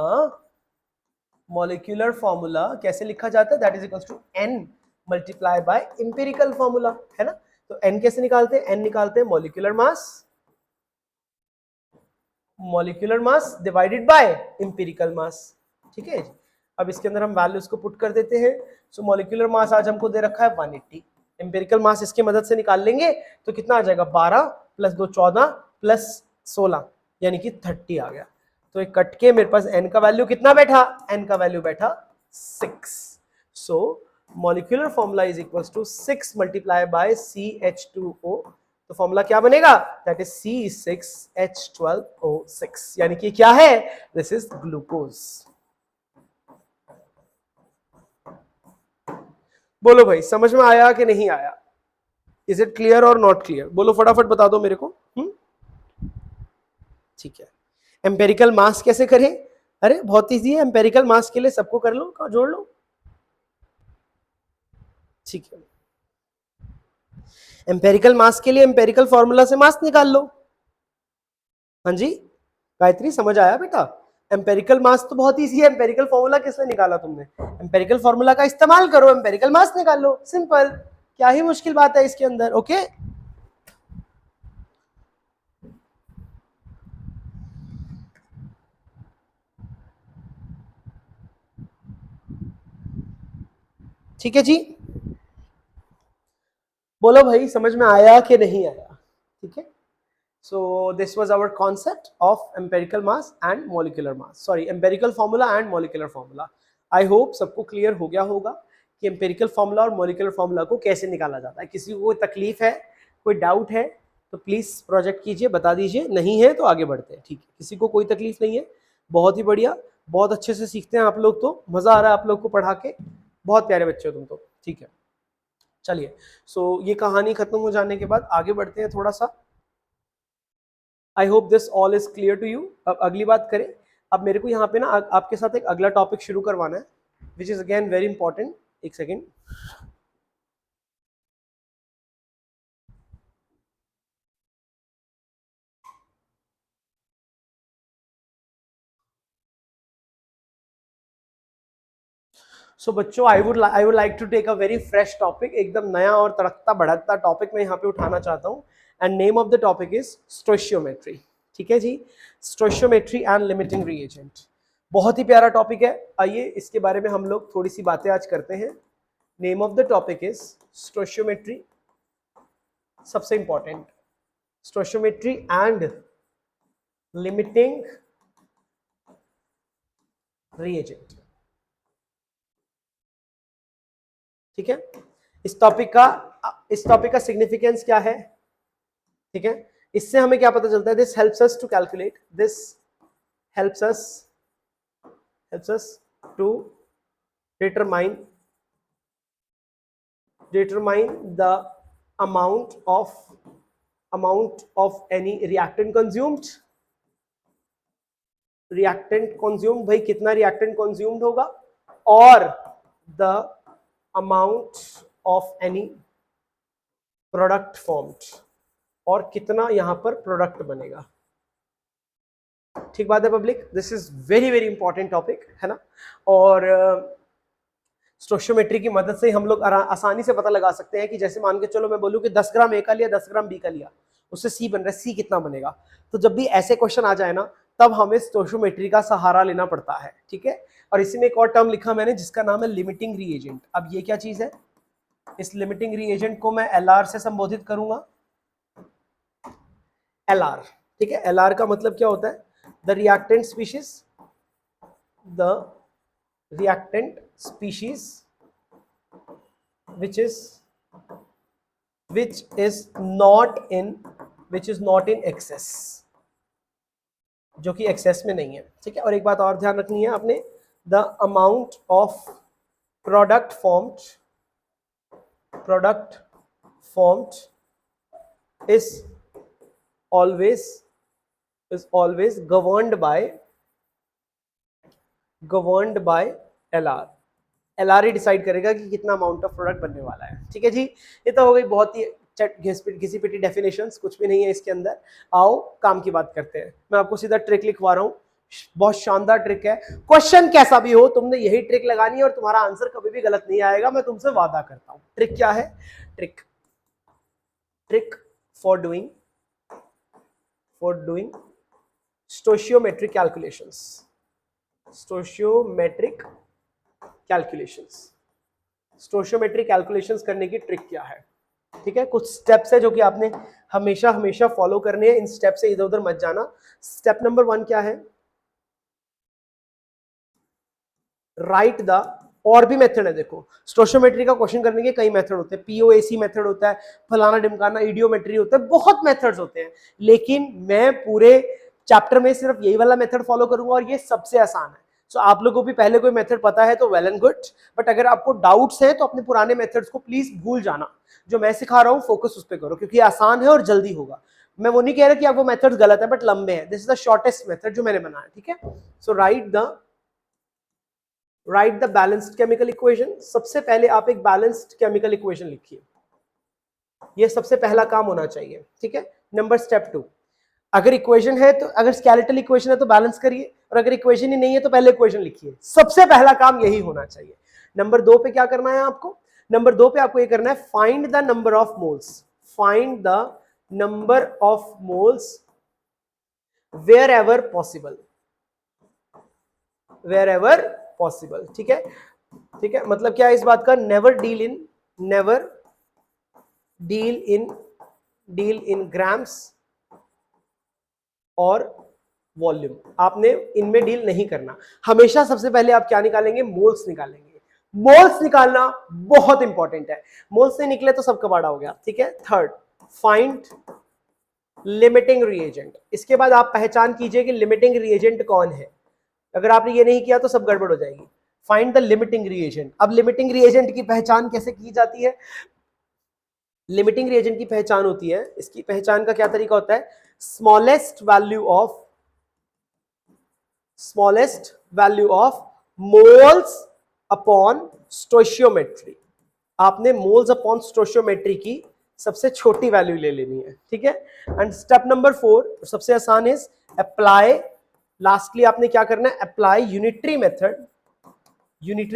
[SPEAKER 1] मॉलिक्यूलर फॉर्मूला कैसे लिखा जाता है, that is equals to N multiply by empirical formula, है ना। तो N कैसे निकालते हैं, N निकालते हैं molecular mass, molecular mass divided by empirical mass. ठीक है। अब इसके अंदर हम वैल्यूज को पुट कर देते हैं। सो मॉलिक्यूलर मास आज हमको दे रखा है 180, इंपेरिकल मास इसकी मदद से निकाल लेंगे तो कितना आ जाएगा, 12 प्लस 2 14 प्लस 16 यानी कि 30 आ गया। तो एक कट के मेरे पास n का वैल्यू कितना बैठा, n का वैल्यू बैठा 6। So molecular formula is equals to 6 multiply by CH2O। तो फॉर्मूला क्या बनेगा, दैट इज C6H12O6, यानी कि क्या है, दिस इज ग्लूकोज। बोलो भाई समझ में आया कि नहीं आया, इज इट क्लियर और नॉट क्लियर, बोलो फटाफट बता दो मेरे को। ठीक है। एम्पेरिकल मास कैसे करें, अरे बहुत इजी है, एम्पेरिकल मास के लिए सबको कर लो, जोड़ लो। ठीक है, एम्पेरिकल मास के लिए एम्पेरिकल फॉर्मूला से मास निकाल लो। हाँ जी गायत्री समझ आया बेटा, एम्पेरिकल मास तो बहुत इजी है, एम्पेरिकल फॉर्मूला किसने निकाला तुमने, एम्पेरिकल फॉर्मूला का इस्तेमाल करो, एम्पेरिकल मास निकाल लो, सिंपल। क्या ही मुश्किल बात है इसके अंदर, ओके। ठीक है जी, बोलो भाई समझ में आया कि नहीं आया। ठीक है। So this was our concept of empirical mass and molecular mass. Sorry, empirical formula and molecular formula. I hope सबको क्लियर हो गया होगा कि empirical formula और molecular formula को कैसे निकाला जाता है। किसी को कोई तकलीफ है, कोई डाउट है तो प्लीज प्रोजेक्ट कीजिए, बता दीजिए, नहीं है तो आगे बढ़ते हैं। ठीक है, किसी को कोई तकलीफ नहीं है, बहुत ही बढ़िया, बहुत अच्छे से सीखते हैं आप लोग, तो मजा आ रहा है आप लोग को पढ़ा के, बहुत प्यारे बच्चे हो तुम तो। ठीक है, चलिए। सो ये कहानी खत्म हो जाने के बाद आगे बढ़ते हैं थोड़ा सा। I hope this all is clear to you. अब अगली बात करें, अब मेरे को यहाँ पे ना आपके साथ एक अगला टॉपिक शुरू करवाना है, which is again very important. एक सेकेंड, सो बच्चों I would like to take a very fresh topic, एकदम नया और तड़कता भड़कता टॉपिक मैं यहाँ पे उठाना चाहता हूँ। And name of the topic is stoichiometry. ठीक है जी, स्टोइशियोमेट्री एंड लिमिटिंग रिएजेंट, बहुत ही प्यारा टॉपिक है। आइए इसके बारे में हम लोग थोड़ी सी बातें आज करते हैं। Name of the topic is stoichiometry, सबसे important, stoichiometry and limiting reagent. ठीक है, इस टॉपिक का सिग्निफिकेंस क्या है। ठीक है, इससे हमें क्या पता चलता है, this helps us to calculate, this helps us to determine the amount of any reactant consumed, भाई कितना reactant consumed होगा, और the amount of any product formed, और कितना यहां पर प्रोडक्ट बनेगा। ठीक बात है public, this is very very important topic है ना। और स्टोशियोमेट्री की मदद से हम लोग आसानी से पता लगा सकते हैं कि जैसे मान के चलो मैं बोलूं कि 10 ग्राम ए का लिया, 10 ग्राम बी का लिया, उससे सी बन रहा है, सी कितना बनेगा। तो जब भी ऐसे क्वेश्चन आ जाए ना, तब हमें स्टोशियोमेट्री का सहारा लेना पड़ता है, ठीक है। और इसी में एक और टर्म लिखा मैंने जिसका नाम है लिमिटिंग रिएजेंट। अब ये क्या चीज है, इस लिमिटिंग रिएजेंट को मैं एलआर से संबोधित करूंगा। एलआर, ठीक है। एलआर का मतलब क्या होता है, the reactant species, the reactant species which is not in excess, जो कि एक्सेस में नहीं है, ठीक है। और एक बात और ध्यान रखनी है आपने, the amount of product formed is always governed by LR। LR he decide करेगा कि कितना अमाउंट ऑफ प्रोडक्ट बनने वाला है, ठीक है जी। ये तो हो गई बहुत ही घिसी पिटी डेफिनेशंस, कुछ भी नहीं है इसके अंदर। आओ काम की बात करते हैं। मैं आपको सीधा ट्रिक लिखवा रहा हूँ, बहुत शानदार ट्रिक है। क्वेश्चन कैसा भी हो, तुमने यही ट्रिक लगानी है और तुम्हारा आंसर कभी भी गलत नहीं आएगा, मैं तुमसे वादा करता हूँ। ट्रिक क्या है, trick for doing stoichiometric calculations. Stoichiometric calculations करने की ट्रिक क्या है, ठीक है। कुछ स्टेप्स है जो कि आपने हमेशा फॉलो करने हैं। इन स्टेप से इधर उधर मत जाना। स्टेप नंबर 1 क्या है, राइट द, और भी मेथड है। देखो स्टोशियोमेट्री का क्वेश्चन करने के कई मेथड होते हैं, पीओएसी मेथड होता है, फलाना ढिमकाना, इडियोमेट्री होता है, बहुत मेथड्स होते हैं। लेकिन मैं पूरे चैप्टर में सिर्फ यही वाला मेथड फॉलो करूंगा और ये सबसे आसान है। सो आप लोगों को भी पहले कोई मेथड पता है तो वेल एंड गुड, बट अगर आपको डाउट्स हैं तो अपने पुराने मेथड्स को प्लीज भूल जाना। जो मैं सिखा रहा हूं फोकस उस पर करो, क्योंकि आसान है और जल्दी होगा। मैं वो नहीं कह रहा कि आपको मेथड्स गलत है, बट लंबे हैं। This is the shortest method जो मैंने बनाया, ठीक है। So write the balanced chemical equation. सबसे पहले आप एक बैलेंस्ड केमिकल इक्वेशन लिखिए, ये सबसे पहला काम होना चाहिए, ठीक है। नंबर स्टेप 2, अगर इक्वेशन है तो, अगर स्केलेटल इक्वेशन है तो बैलेंस करिए, और अगर इक्वेशन ही नहीं है तो पहले इक्वेशन लिखिए। सबसे पहला काम यही होना चाहिए। नंबर 2 पे क्या करना है आपको, नंबर 2 पे आपको ये करना है, find the number of moles, find the number of moles wherever possible, ठीक है, ठीक है। मतलब क्या है इस बात का, नेवर डील इन ग्राम्स और वॉल्यूम। आपने इनमें डील नहीं करना। हमेशा सबसे पहले आप क्या निकालेंगे, मोल्स निकालेंगे। मोल्स निकालना बहुत इंपॉर्टेंट है, मोल्स नहीं निकले तो सब कबाड़ा हो गया, ठीक है। Third, find limiting reagent. इसके बाद आप पहचान कीजिए कि लिमिटिंग रिएजेंट कौन है। अगर आपने ये नहीं किया तो सब गड़बड़ हो जाएगी। Find the limiting reagent. अब लिमिटिंग रिएजेंट की पहचान कैसे की जाती है, लिमिटिंग रिएजेंट की पहचान होती है, इसकी पहचान का क्या तरीका होता है, smallest value of moles upon stoichiometry. आपने मोल्स अपॉन स्टोशियोमेट्री की सबसे छोटी वैल्यू ले लेनी है, ठीक है। एंड स्टेप नंबर 4 सबसे आसान है, अप्लाई। लास्टली आपने क्या करना है, अप्लाई यूनिटरी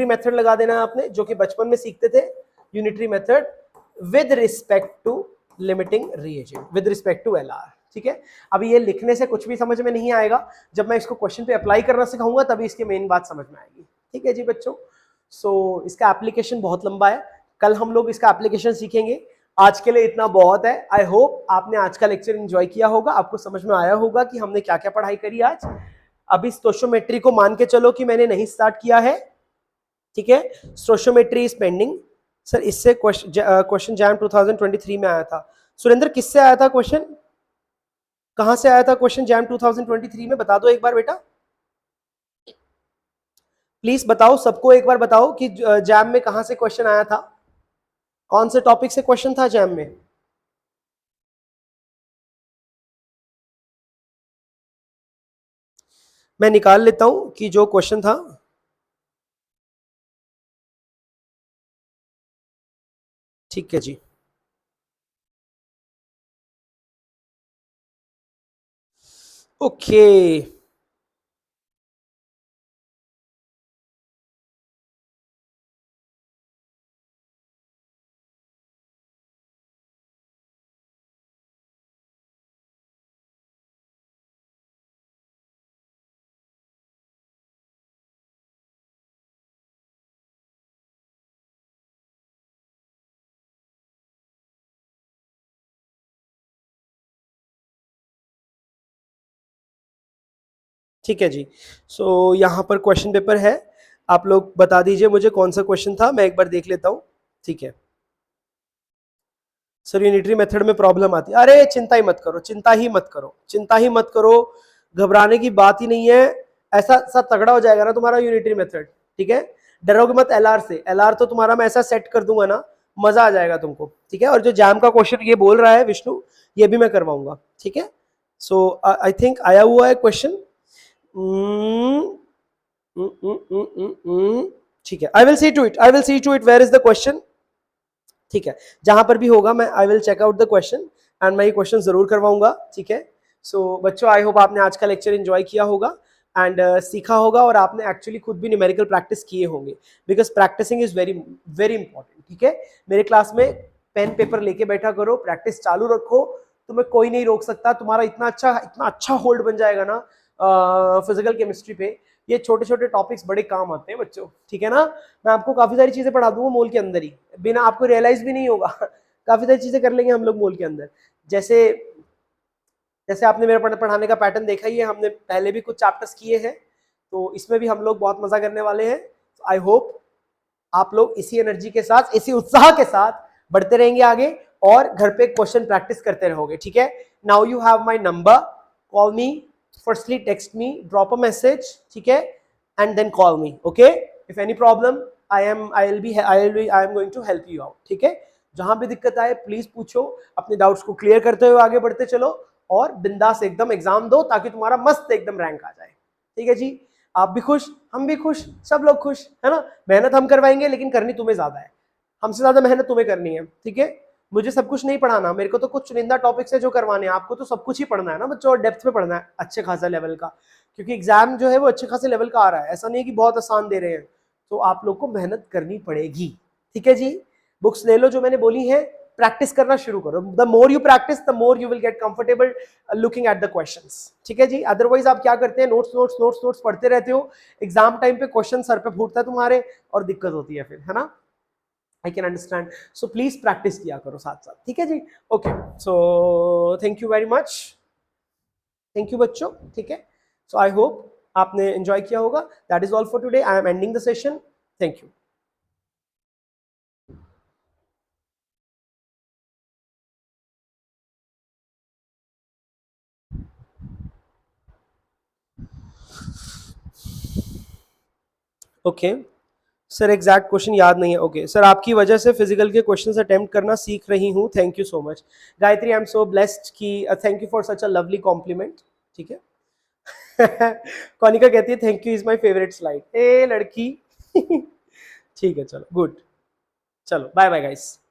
[SPEAKER 1] मेथड लगा देना है आपने, जो कि बचपन में सीखते थे। Unitary method with respect to limiting reagent, with respect to LR, ठीक है। अभी ये लिखने से कुछ भी समझ में नहीं आएगा, जब मैं इसको क्वेश्चन पे अप्लाई करना सिखाऊंगा तभी इसकी मेन बात समझ में आएगी, ठीक है जी बच्चों। सो इसका एप्लीकेशन बहुत लंबा है, कल हम लोग इसका एप्लीकेशन सीखेंगे। आज के लिए इतना बहुत है। आई होप आपने आज का लेक्चर एंजॉय किया होगा, आपको समझ में आया होगा कि हमने क्या क्या पढ़ाई करी आज। अभी स्टोशियोमेट्री को मान के चलो कि मैंने नहीं स्टार्ट किया है, ठीक है। Stoichiometry is pending. सर इससे क्वेश्चन जैम 2023 में आया था। सुरेंद्र किससे आया था क्वेश्चन, कहां से आया था क्वेश्चन जैम 2023 में, बता दो एक बार बेटा, प्लीज बताओ, सबको एक बार बताओ कि जैम में कहां से क्वेश्चन आया था, कौन से टॉपिक से क्वेश्चन था जैम में। मैं निकाल लेता हूं कि जो क्वेश्चन था। ठीक है जी। ओके ठीक है जी। सो यहाँ पर क्वेश्चन पेपर है, आप लोग बता दीजिए मुझे कौन सा क्वेश्चन था, मैं एक बार देख लेता हूँ। ठीक है सर, यूनिटरी मेथड में प्रॉब्लम आती है। अरे चिंता ही मत करो, चिंता ही मत करो, चिंता ही मत करो, घबराने की बात ही नहीं है। ऐसा सब तगड़ा हो जाएगा ना तुम्हारा यूनिटरी मेथड। ठीक है, डरोगे मत एलआर से। एलआर तो तुम्हारा मैं ऐसा सेट कर दूंगा ना, मजा आ जाएगा तुमको। ठीक है, और जो जैम का क्वेश्चन ये बोल रहा है विष्णु, ये भी मैं करवाऊंगा। ठीक है, सो आई थिंक आया हुआ है क्वेश्चन। ठीक है, I will see to it, I will see to it, where is the question. ठीक है, जहां पर भी होगा मैं I will check out the question and मैं ये क्वेश्चन जरूर करवाऊंगा। ठीक है, सो बच्चों आई होप आपने आज का लेक्चर एंजॉय किया होगा एंड सीखा होगा, और आपने एक्चुअली खुद भी न्यूमेरिकल प्रैक्टिस किए होंगे, because practising is very very important. ठीक है, मेरे क्लास में पेन पेपर लेके बैठा करो, प्रैक्टिस चालू रखो, तुम्हें कोई नहीं रोक सकता। तुम्हारा इतना अच्छा होल्ड बन जाएगा ना फिजिकल केमिस्ट्री पे, ये छोटे छोटे टॉपिक्स बड़े काम आते हैं बच्चों। ठीक है ना, मैं आपको काफी सारी चीजें पढ़ा दूंगा मोल के अंदर ही, बिना आपको रियलाइज भी नहीं होगा। काफी सारी चीजें कर लेंगे हम लोग मोल के अंदर। जैसे जैसे आपने मेरा पढ़ाने का पैटर्न देखा ही है, हमने पहले भी कुछ चैप्टर्स किए हैं, तो इसमें भी हम लोग बहुत मजा करने वाले हैं। आई होप आप लोग इसी एनर्जी के साथ, इसी उत्साह के साथ बढ़ते रहेंगे आगे, और घर पे क्वेश्चन प्रैक्टिस करते रहोगे। ठीक है, now you have my number, call me, firstly text me, drop a message. ठीक है, and then call me. Okay, if any problem I am going to help you out. ठीक है, जहां भी दिक्कत आए प्लीज पूछो, अपने डाउट्स को क्लियर करते हुए आगे बढ़ते चलो, और बिंदास एकदम एग्जाम दो, ताकि तुम्हारा मस्त एकदम रैंक आ जाए। ठीक है जी, आप भी खुश, हम भी खुश, सब लोग खुश, है ना। मेहनत हम करवाएंगे, लेकिन करनी तुम्हें ज्यादा है, हमसे ज्यादा मेहनत तुम्हें करनी है। ठीक है, मुझे सब कुछ नहीं पढ़ाना, मेरे को तो कुछ चुनिंदा टॉपिक्स है जो करवाने हैं, आपको तो सब कुछ ही पढ़ना है ना बच्चों, और डेप्थ में पढ़ना है अच्छे खासा लेवल का, क्योंकि एग्जाम जो है वो अच्छे खासे लेवल का आ रहा है, ऐसा नहीं है कि बहुत आसान दे रहे हैं, तो आप लोग को मेहनत करनी पड़ेगी। ठीक है जी, बुक्स ले लो जो मैंने बोली है, प्रैक्टिस करना शुरू करो। The more you practice the more you will get comfortable looking at the questions. ठीक है जी, अदरवाइज आप क्या करते हैं, नोट्स नोट्स नोट्स नोट्स पढ़ते रहते हो, एग्जाम टाइम पे क्वेश्चन सर पे फूटता है तुम्हारे, और दिक्कत होती है फिर, है ना। I can understand, so please practice किया करो साथ साथ। ठीक है जी, okay, so thank you very much, thank you बच्चों। ठीक है, सो आई होप आपने एंजॉय किया होगा। That is all for today, I am ending the session. Thank you. Okay sir, exact question याद नहीं है। ओके सर, आपकी वजह से फिजिकल के क्वेश्चंस अटेम्प्ट करना सीख रही हूँ, thank you so much. Gayatri, I am so blessed की, thank you for such a lovely compliment. ठीक है। कॉनिका कहती है thank you is my favourite slide, ए लड़की। ठीक है, चलो गुड, चलो बाय बाय गाइस।